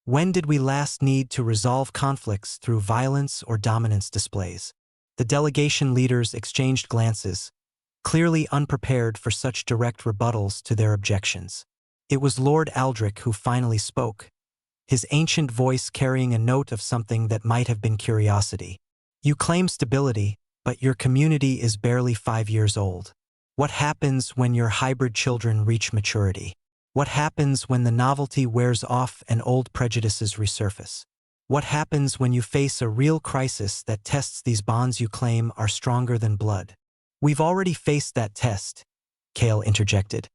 Speaker 1: When did we last need to resolve conflicts through violence or dominance displays? The delegation leaders exchanged glances, clearly unprepared for such direct rebuttals to their objections. It was Lord Aldrich who finally spoke, his ancient voice carrying a note of something that might have been curiosity. You claim stability, but your community is barely 5 years old. What happens when your hybrid children reach maturity? What happens when the novelty wears off and old prejudices resurface? What happens when you face a real crisis that tests these bonds you claim are stronger than blood? We've already faced that test, Kael interjected,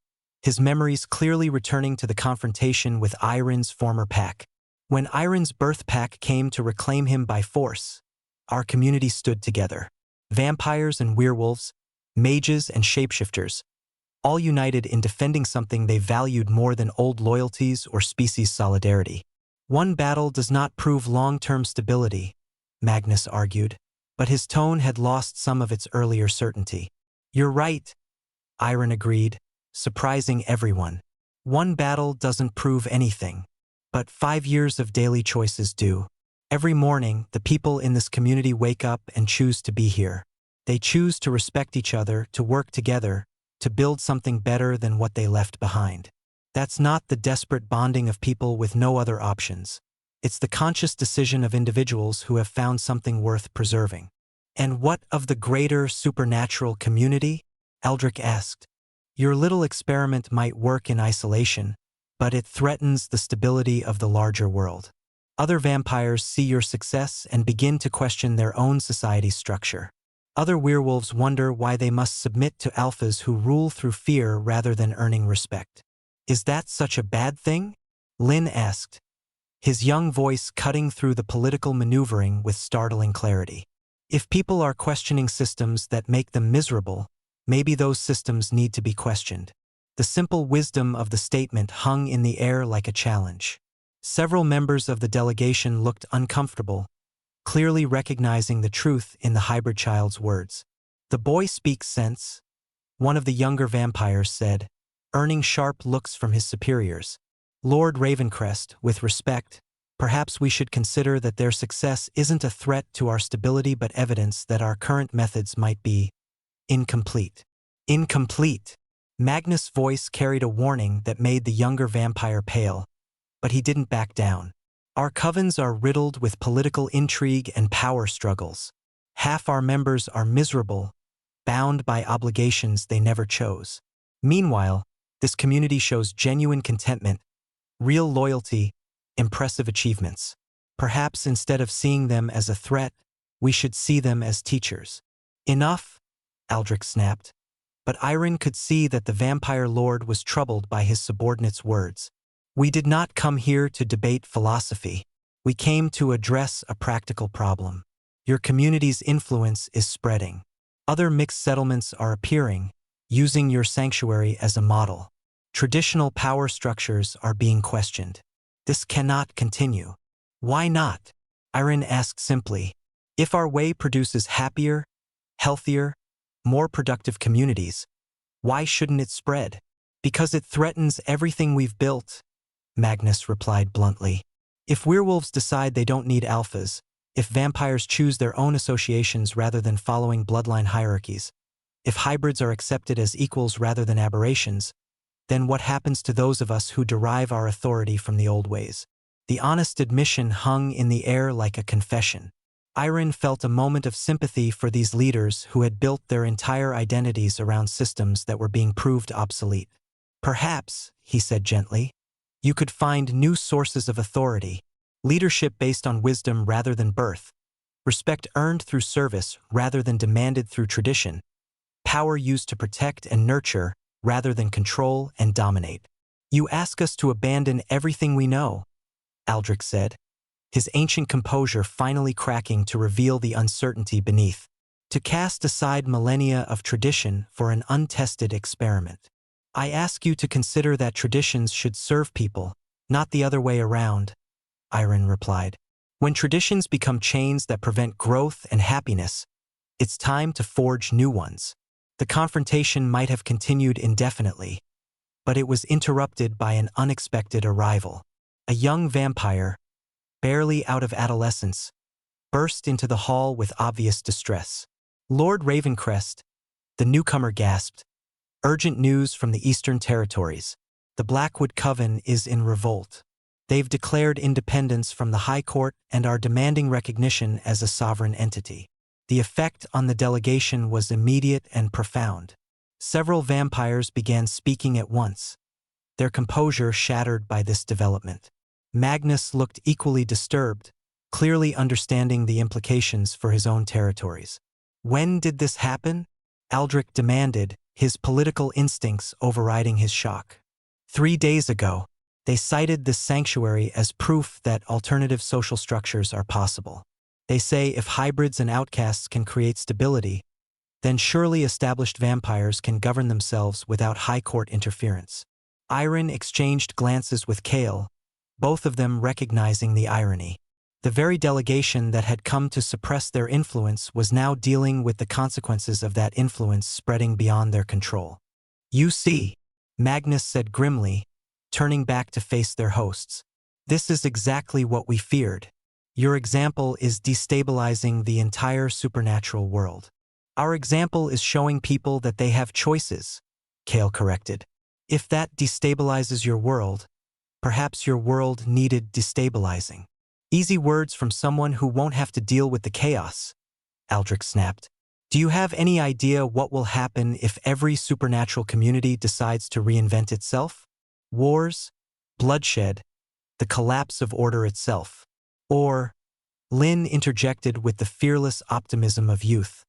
Speaker 1: his memories clearly returning to the confrontation with Iron's former pack. When Iron's birth pack came to reclaim him by force, our community stood together. Vampires and werewolves, mages and shapeshifters, all united in defending something they valued more than old loyalties or species solidarity. One battle does not prove long-term stability, Magnus argued, but his tone had lost some of its earlier certainty. You're right, Iron agreed, surprising everyone. One battle doesn't prove anything, but 5 years of daily choices do. Every morning, the people in this community wake up and choose to be here. They choose to respect each other, to work together, to build something better than what they left behind. That's not the desperate bonding of people with no other options. It's the conscious decision of individuals who have found something worth preserving. And what of the greater supernatural community? Eldrick asked. Your little experiment might work in isolation, but it threatens the stability of the larger world. Other vampires see your success and begin to question their own society's structure. Other werewolves wonder why they must submit to alphas who rule through fear rather than earning respect. Is that such a bad thing? Lin asked, his young voice cutting through the political maneuvering with startling clarity. If people are questioning systems that make them miserable, maybe those systems need to be questioned. The simple wisdom of the statement hung in the air like a challenge. Several members of the delegation looked uncomfortable, clearly recognizing the truth in the hybrid child's words. The boy speaks sense, one of the younger vampires said, earning sharp looks from his superiors. Lord Ravencrest, with respect, perhaps we should consider that their success isn't a threat to our stability but evidence that our current methods might be incomplete. Incomplete! Magnus' voice carried a warning that made the younger vampire pale, but he didn't back down. Our covens are riddled with political intrigue and power struggles. Half our members are miserable, bound by obligations they never chose. Meanwhile, this community shows genuine contentment, real loyalty, impressive achievements. Perhaps instead of seeing them as a threat, we should see them as teachers. Enough, Aldrich snapped. But Iron could see that the vampire lord was troubled by his subordinate's words. We did not come here to debate philosophy. We came to address a practical problem. Your community's influence is spreading. Other mixed settlements are appearing, using your sanctuary as a model. Traditional power structures are being questioned. This cannot continue. Why not? Iron asked simply. If our way produces happier, healthier, more productive communities, why shouldn't it spread? Because it threatens everything we've built, Magnus replied bluntly. If werewolves decide they don't need alphas, if vampires choose their own associations rather than following bloodline hierarchies, if hybrids are accepted as equals rather than aberrations, then what happens to those of us who derive our authority from the old ways? The honest admission hung in the air like a confession. Iron felt a moment of sympathy for these leaders who had built their entire identities around systems that were being proved obsolete. Perhaps, he said gently, you could find new sources of authority, leadership based on wisdom rather than birth, respect earned through service rather than demanded through tradition, power used to protect and nurture rather than control and dominate. You ask us to abandon everything we know, Aldrich said, his ancient composure finally cracking to reveal the uncertainty beneath, to cast aside millennia of tradition for an untested experiment. I ask you to consider that traditions should serve people, not the other way around, Iron replied. When traditions become chains that prevent growth and happiness, it's time to forge new ones. The confrontation might have continued indefinitely, but it was interrupted by an unexpected arrival. A young vampire, barely out of adolescence, burst into the hall with obvious distress. Lord Ravencrest, the newcomer gasped. Urgent news from the Eastern Territories. The Blackwood Coven is in revolt. They've declared independence from the High Court and are demanding recognition as a sovereign entity. The effect on the delegation was immediate and profound. Several vampires began speaking at once, their composure shattered by this development. Magnus looked equally disturbed, clearly understanding the implications for his own territories. When did this happen? Aldrich demanded, his political instincts overriding his shock. 3 days ago, they cited this sanctuary as proof that alternative social structures are possible. They say if hybrids and outcasts can create stability, then surely established vampires can govern themselves without high court interference. Iron exchanged glances with Kael, both of them recognizing the irony. The very delegation that had come to suppress their influence was now dealing with the consequences of that influence spreading beyond their control. You see, Magnus said grimly, turning back to face their hosts. This is exactly what we feared. Your example is destabilizing the entire supernatural world. Our example is showing people that they have choices, Kael corrected. If that destabilizes your world, perhaps your world needed destabilizing. Easy words from someone who won't have to deal with the chaos, Aldrich snapped. Do you have any idea what will happen if every supernatural community decides to reinvent itself? Wars, bloodshed, the collapse of order itself. Or, Lin interjected with the fearless optimism of youth,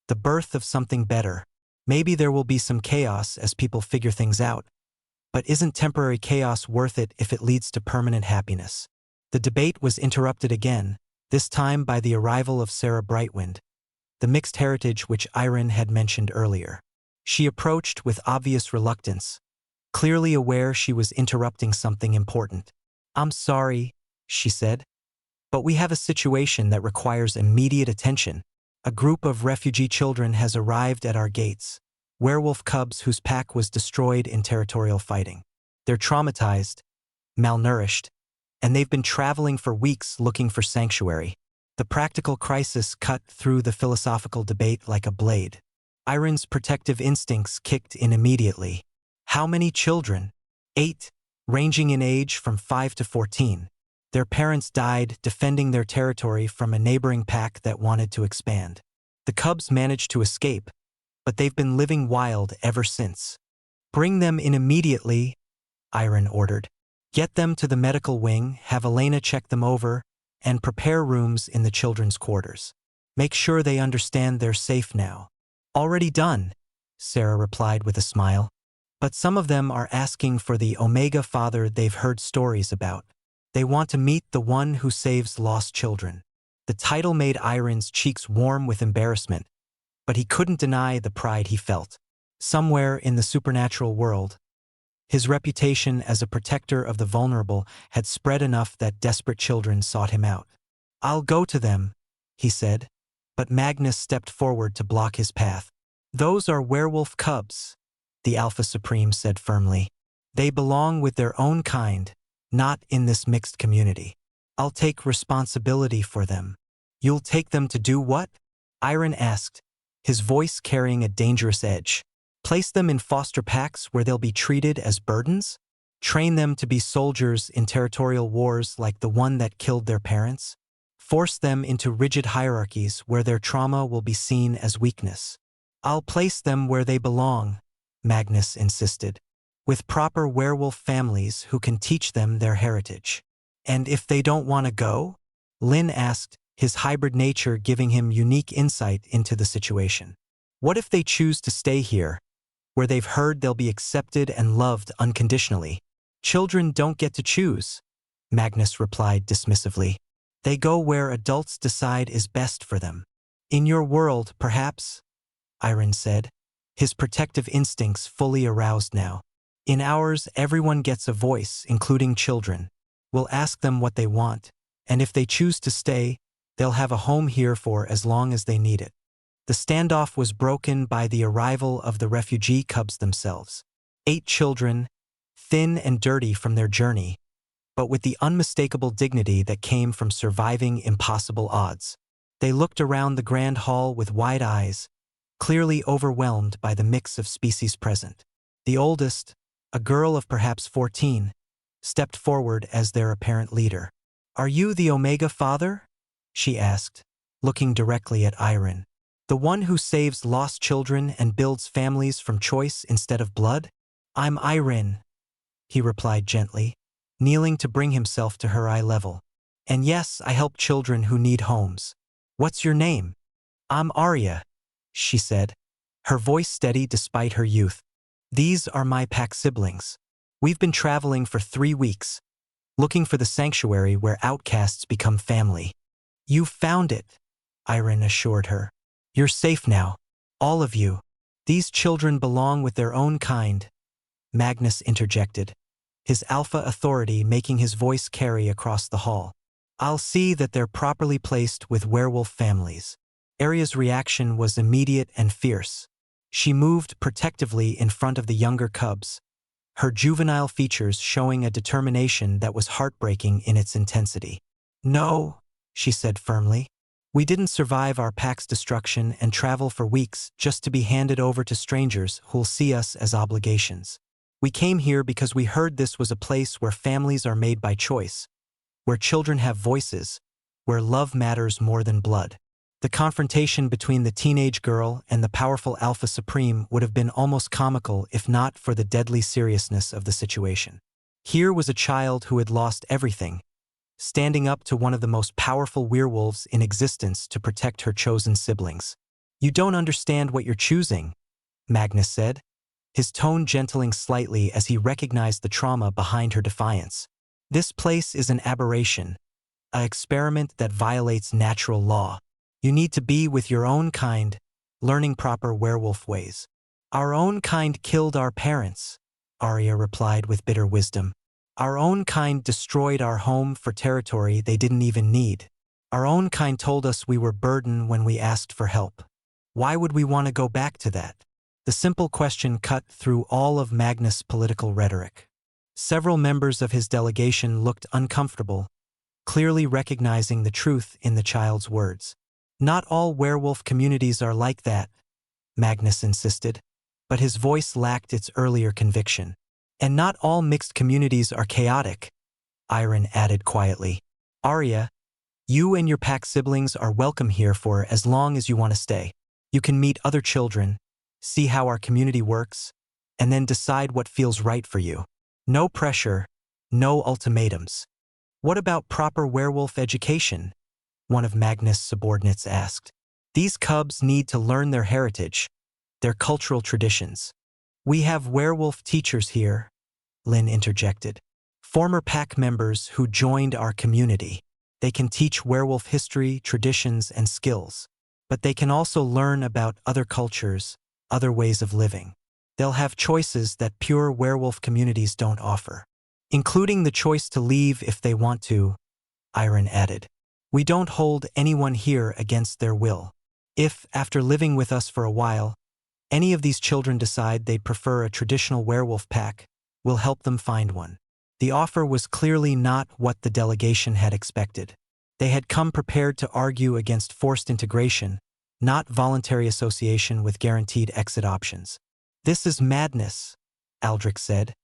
Speaker 1: the birth of something better. Maybe there will be some chaos as people figure things out. But isn't temporary chaos worth it if it leads to permanent happiness? The debate was interrupted again, this time by the arrival of Sarah Brightwind, the mixed heritage which Irene had mentioned earlier. She approached with obvious reluctance, clearly aware she was interrupting something important. I'm sorry, she said, but we have a situation that requires immediate attention. A group of refugee children has arrived at our gates, werewolf cubs whose pack was destroyed in territorial fighting. They're traumatized, malnourished, and they've been traveling for weeks looking for sanctuary. The practical crisis cut through the philosophical debate like a blade. Irene's protective instincts kicked in immediately. How many children? 8, ranging in age from 5 to 14. Their parents died defending their territory from a neighboring pack that wanted to expand. The cubs managed to escape, but they've been living wild ever since. Bring them in immediately, Irene ordered. Get them to the medical wing, have Elena check them over, and prepare rooms in the children's quarters. Make sure they understand they're safe now. Already done, Sarah replied with a smile. But some of them are asking for the Omega Father they've heard stories about. They want to meet the one who saves lost children. The title made Irene's cheeks warm with embarrassment, but he couldn't deny the pride he felt. Somewhere in the supernatural world, his reputation as a protector of the vulnerable had spread enough that desperate children sought him out. I'll go to them, he said, but Magnus stepped forward to block his path. Those are werewolf cubs, the Alpha Supreme said firmly. They belong with their own kind, not in this mixed community. I'll take responsibility for them. You'll take them to do what? Irene asked, his voice carrying a dangerous edge. Place them in foster packs where they'll be treated as burdens? Train them to be soldiers in territorial wars like the one that killed their parents? Force them into rigid hierarchies where their trauma will be seen as weakness? I'll place them where they belong, Magnus insisted, with proper werewolf families who can teach them their heritage. And if they don't want to go? Lin asked, his hybrid nature giving him unique insight into the situation. What if they choose to stay here, where they've heard they'll be accepted and loved unconditionally? Children don't get to choose, Magnus replied dismissively. They go where adults decide is best for them. In your world, perhaps, Irene said, his protective instincts fully aroused now. In ours, everyone gets a voice, including children. We'll ask them what they want, and if they choose to stay, they'll have a home here for as long as they need it. The standoff was broken by the arrival of the refugee cubs themselves. 8 children, thin and dirty from their journey, but with the unmistakable dignity that came from surviving impossible odds. They looked around the grand hall with wide eyes, clearly overwhelmed by the mix of species present. The oldest, a girl of perhaps 14, stepped forward as their apparent leader. Are you the Omega Father? She asked, looking directly at Irene. The one who saves lost children and builds families from choice instead of blood? I'm Irene, he replied gently, kneeling to bring himself to her eye level. And yes, I help children who need homes. What's your name? I'm Arya, she said, her voice steady despite her youth. These are my pack siblings. We've been traveling for 3 weeks, looking for the sanctuary where outcasts become family. You found it, Irene assured her. You're safe now, all of you. These children belong with their own kind, Magnus interjected, his alpha authority making his voice carry across the hall. I'll see that they're properly placed with werewolf families. Arya's reaction was immediate and fierce. She moved protectively in front of the younger cubs, her juvenile features showing a determination that was heartbreaking in its intensity. No, she said firmly. We didn't survive our pack's destruction and travel for weeks just to be handed over to strangers who'll see us as obligations. We came here because we heard this was a place where families are made by choice, where children have voices, where love matters more than blood. The confrontation between the teenage girl and the powerful Alpha Supreme would have been almost comical if not for the deadly seriousness of the situation. Here was a child who had lost everything, standing up to one of the most powerful werewolves in existence to protect her chosen siblings. "You don't understand what you're choosing," Magnus said, his tone gentling slightly as he recognized the trauma behind her defiance. "This place is an aberration, an experiment that violates natural law. You need to be with your own kind, learning proper werewolf ways." "Our own kind killed our parents," Arya replied with bitter wisdom. "Our own kind destroyed our home for territory they didn't even need. Our own kind told us we were burden when we asked for help. Why would we want to go back to that?" The simple question cut through all of Magnus' political rhetoric. Several members of his delegation looked uncomfortable, clearly recognizing the truth in the child's words. "Not all werewolf communities are like that," Magnus insisted, but his voice lacked its earlier conviction. "And not all mixed communities are chaotic," Iron added quietly. "Arya, you and your pack siblings are welcome here for as long as you want to stay. You can meet other children, see how our community works, and then decide what feels right for you. No pressure, no ultimatums." "What about proper werewolf education?" one of Magnus' subordinates asked. "These cubs need to learn their heritage, their cultural traditions." "We have werewolf teachers here," Lynn interjected. "Former pack members who joined our community. They can teach werewolf history, traditions, and skills. But they can also learn about other cultures, other ways of living. They'll have choices that pure werewolf communities don't offer, including the choice to leave if they want to," Iron added. "We don't hold anyone here against their will. If, after living with us for a while, any of these children decide they'd prefer a traditional werewolf pack, we'll help them find one." The offer was clearly not what the delegation had expected. They had come prepared to argue against forced integration, not voluntary association with guaranteed exit options. "This is madness," Aldrich said,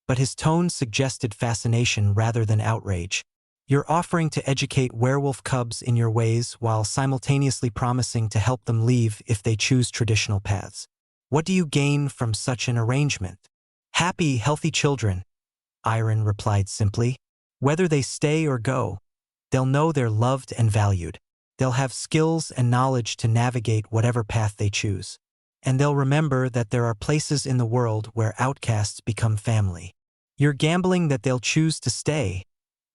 Speaker 1: but his tone suggested fascination rather than outrage. "You're offering to educate werewolf cubs in your ways while simultaneously promising to help them leave if they choose traditional paths. What do you gain from such an arrangement?" "Happy, healthy children," Iron replied simply. "Whether they stay or go, they'll know they're loved and valued. They'll have skills and knowledge to navigate whatever path they choose. And they'll remember that there are places in the world where outcasts become family." "You're gambling that they'll choose to stay,"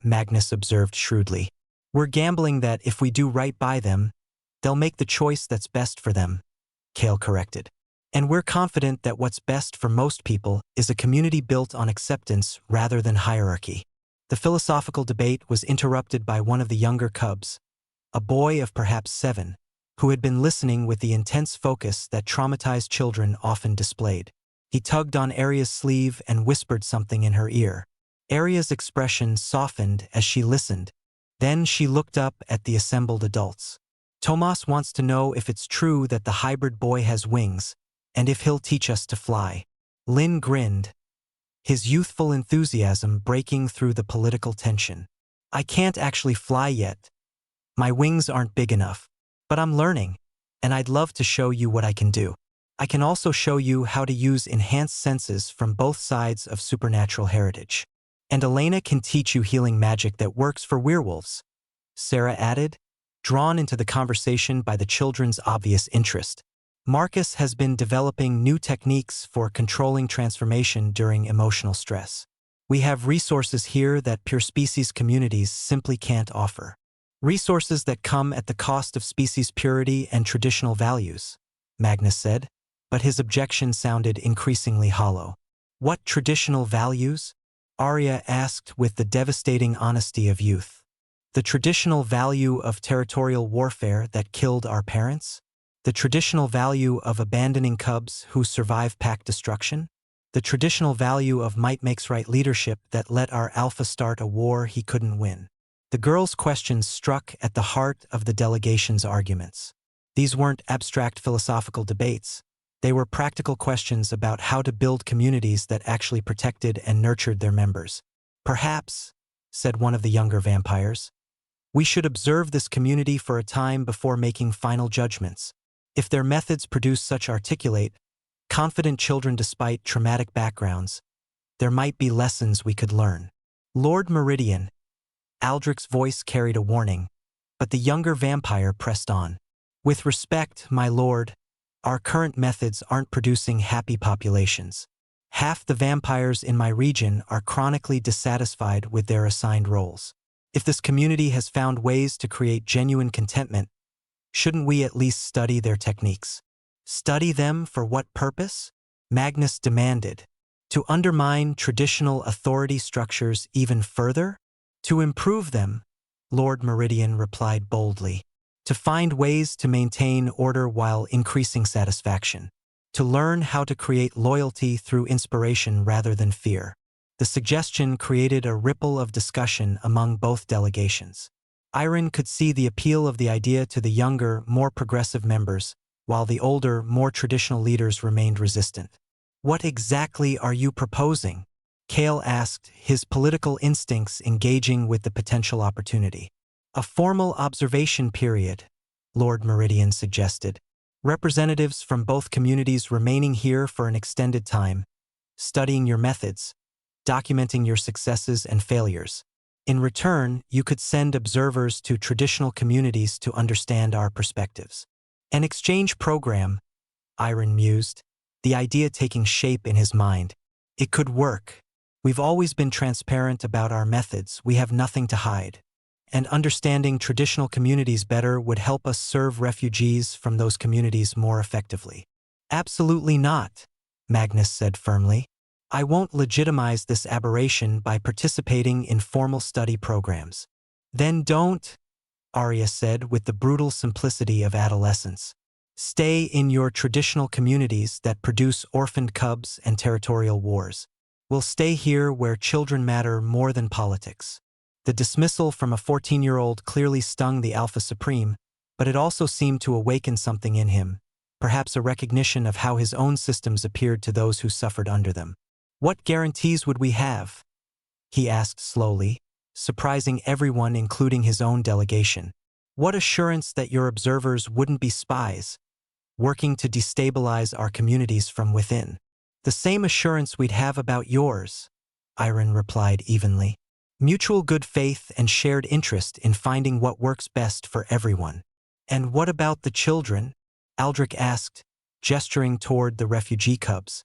Speaker 1: Magnus observed shrewdly. "We're gambling that if we do right by them, they'll make the choice that's best for them," Kael corrected. "And we're confident that what's best for most people is a community built on acceptance rather than hierarchy." The philosophical debate was interrupted by one of the younger cubs, a boy of perhaps 7, who had been listening with the intense focus that traumatized children often displayed. He tugged on Arya's sleeve and whispered something in her ear. Arya's expression softened as she listened. Then she looked up at the assembled adults. "Tomas wants to know if it's true that the hybrid boy has wings, and if he'll teach us to fly." Lynn grinned, his youthful enthusiasm breaking through the political tension. "I can't actually fly yet. My wings aren't big enough. But I'm learning, and I'd love to show you what I can do. I can also show you how to use enhanced senses from both sides of supernatural heritage. And Elena can teach you healing magic that works for werewolves," Sarah added, drawn into the conversation by the children's obvious interest. "Marcus has been developing new techniques for controlling transformation during emotional stress. We have resources here that pure species communities simply can't offer. Resources that come at the cost of species purity and traditional values," Magnus said, but his objection sounded increasingly hollow. "What traditional values?" Arya asked with the devastating honesty of youth. "The traditional value of territorial warfare that killed our parents? The traditional value of abandoning cubs who survive pack destruction? The traditional value of might makes right leadership that let our alpha start a war he couldn't win? The girl's questions struck at the heart of the delegation's arguments. These weren't abstract philosophical debates. They were practical questions about how to build communities that actually protected and nurtured their members. "Perhaps," said one of the younger vampires, "we should observe this community for a time before making final judgments. If their methods produce such articulate, confident children despite traumatic backgrounds, there might be lessons we could learn." "Lord Meridian," Aldrich's voice carried a warning, but the younger vampire pressed on. "With respect, my lord, our current methods aren't producing happy populations. Half the vampires in my region are chronically dissatisfied with their assigned roles. If this community has found ways to create genuine contentment, shouldn't we at least study their techniques?" "Study them for what purpose?" Magnus demanded. "To undermine traditional authority structures even further?" "To improve them," Lord Meridian replied boldly. "To find ways to maintain order while increasing satisfaction. To learn how to create loyalty through inspiration rather than fear." The suggestion created a ripple of discussion among both delegations. Iron could see the appeal of the idea to the younger, more progressive members, while the older, more traditional leaders remained resistant. "What exactly are you proposing?" Kael asked, his political instincts engaging with the potential opportunity. "A formal observation period," Lord Meridian suggested. "Representatives from both communities remaining here for an extended time, studying your methods, documenting your successes and failures. In return, you could send observers to traditional communities to understand our perspectives." "An exchange program," Iron mused, the idea taking shape in his mind. "It could work. We've always been transparent about our methods, we have nothing to hide. And understanding traditional communities better would help us serve refugees from those communities more effectively." "Absolutely not," Magnus said firmly. "I won't legitimize this aberration by participating in formal study programs." "Then don't," Arya said with the brutal simplicity of adolescence. "Stay in your traditional communities that produce orphaned cubs and territorial wars. We'll stay here where children matter more than politics." The dismissal from a 14-year-old clearly stung the Alpha Supreme, but it also seemed to awaken something in him, perhaps a recognition of how his own systems appeared to those who suffered under them. "What guarantees would we have?" he asked slowly, surprising everyone including his own delegation. "What assurance that your observers wouldn't be spies, working to destabilize our communities from within?" "The same assurance we'd have about yours," Iron replied evenly. "Mutual good faith and shared interest in finding what works best for everyone." "And what about the children?" Aldrich asked, gesturing toward the refugee cubs.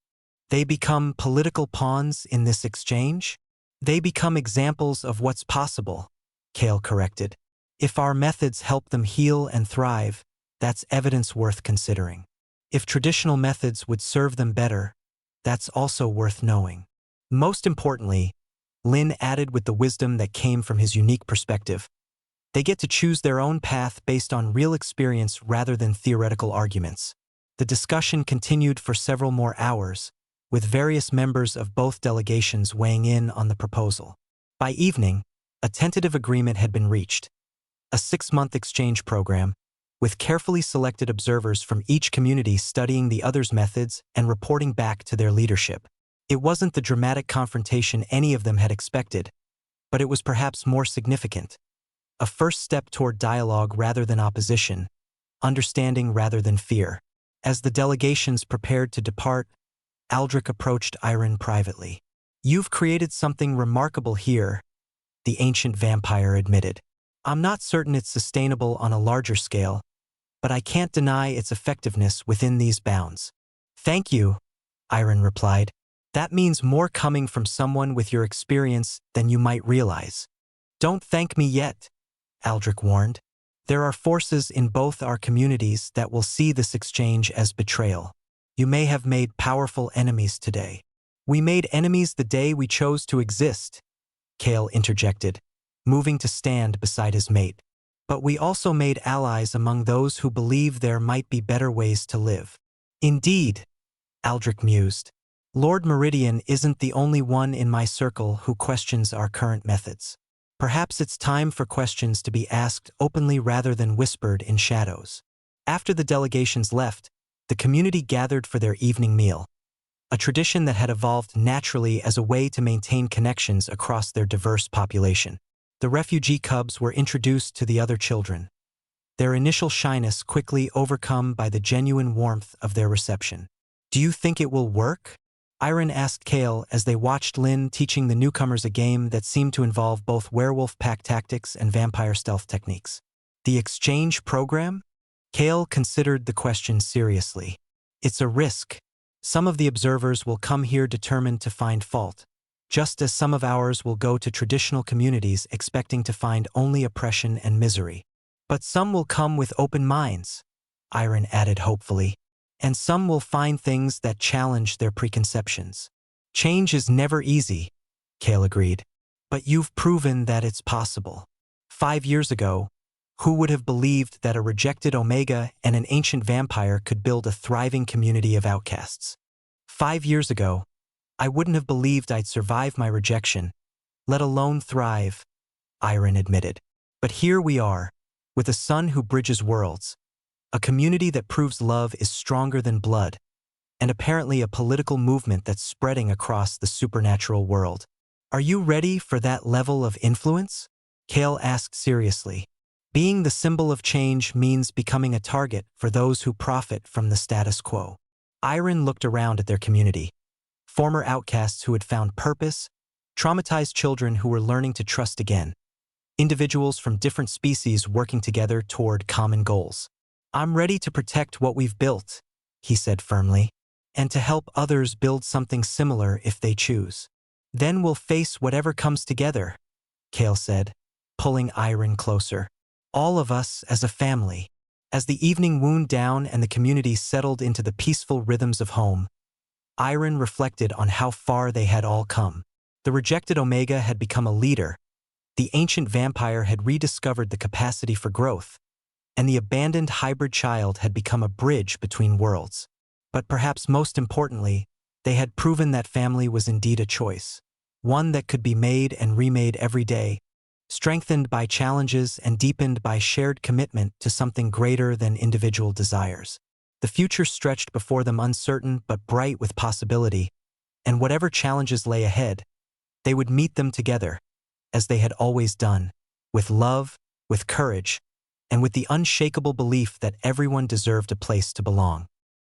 Speaker 1: "They become political pawns in this exchange?" "They become examples of what's possible," Kael corrected. "If our methods help them heal and thrive, that's evidence worth considering. If traditional methods would serve them better, that's also worth knowing." Most importantly, Lin added with the wisdom that came from his unique perspective, they get to choose their own path based on real experience rather than theoretical arguments. The discussion continued for several more hours, with various members of both delegations weighing in on the proposal. By evening, a tentative agreement had been reached, a 6-month exchange program, with carefully selected observers from each community studying the other's methods and reporting back to their leadership. It wasn't the dramatic confrontation any of them had expected, but it was perhaps more significant. A first step toward dialogue rather than opposition, understanding rather than fear. As the delegations prepared to depart, Aldrich approached Iron privately. "You've created something remarkable here," the ancient vampire admitted. "I'm not certain it's sustainable on a larger scale, but I can't deny its effectiveness within these bounds." "Thank you," Iron replied. "That means more coming from someone with your experience than you might realize." "Don't thank me yet," Aldrich warned. "There are forces in both our communities that will see this exchange as betrayal. You may have made powerful enemies today." "We made enemies the day we chose to exist," Kael interjected, moving to stand beside his mate. "But we also made allies among those who believe there might be better ways to live." "Indeed," Aldrich mused. "Lord Meridian isn't the only one in my circle who questions our current methods. Perhaps it's time for questions to be asked openly rather than whispered in shadows. After the delegations left, the community gathered for their evening meal, a tradition that had evolved naturally as a way to maintain connections across their diverse population. The refugee cubs were introduced to the other children, their initial shyness quickly overcome by the genuine warmth of their reception. "Do you think it will work?" Iron asked Kael as they watched Lin teaching the newcomers a game that seemed to involve both werewolf pack tactics and vampire stealth techniques. "The exchange program?" Kael considered the question seriously. "It's a risk. Some of the observers will come here determined to find fault, just as some of ours will go to traditional communities expecting to find only oppression and misery. But some will come with open minds," Iron added hopefully, "and some will find things that challenge their preconceptions." "Change is never easy," Kael agreed, "but you've proven that it's possible. 5 years ago, who would have believed that a rejected Omega and an ancient vampire could build a thriving community of outcasts? 5 years ago, I wouldn't have believed I'd survive my rejection, let alone thrive," Iron admitted. "But here we are, with a son who bridges worlds, a community that proves love is stronger than blood, and apparently a political movement that's spreading across the supernatural world. Are you ready for that level of influence?" Kael asked seriously. "Being the symbol of change means becoming a target for those who profit from the status quo." Iron looked around at their community, former outcasts who had found purpose, traumatized children who were learning to trust again, individuals from different species working together toward common goals. "I'm ready to protect what we've built," he said firmly, "and to help others build something similar if they choose. Then we'll face whatever comes together," Kael said, pulling Iron closer. "All of us as a family." As the evening wound down and the community settled into the peaceful rhythms of home, Iron reflected on how far they had all come. The rejected Omega had become a leader, the ancient vampire had rediscovered the capacity for growth, and the abandoned hybrid child had become a bridge between worlds. But perhaps most importantly, they had proven that family was indeed a choice, one that could be made and remade every day, strengthened by challenges and deepened by shared commitment to something greater than individual desires. The future stretched before them uncertain but bright with possibility, and whatever challenges lay ahead, they would meet them together, as they had always done, with love, with courage, and with the unshakable belief that everyone deserved a place to belong.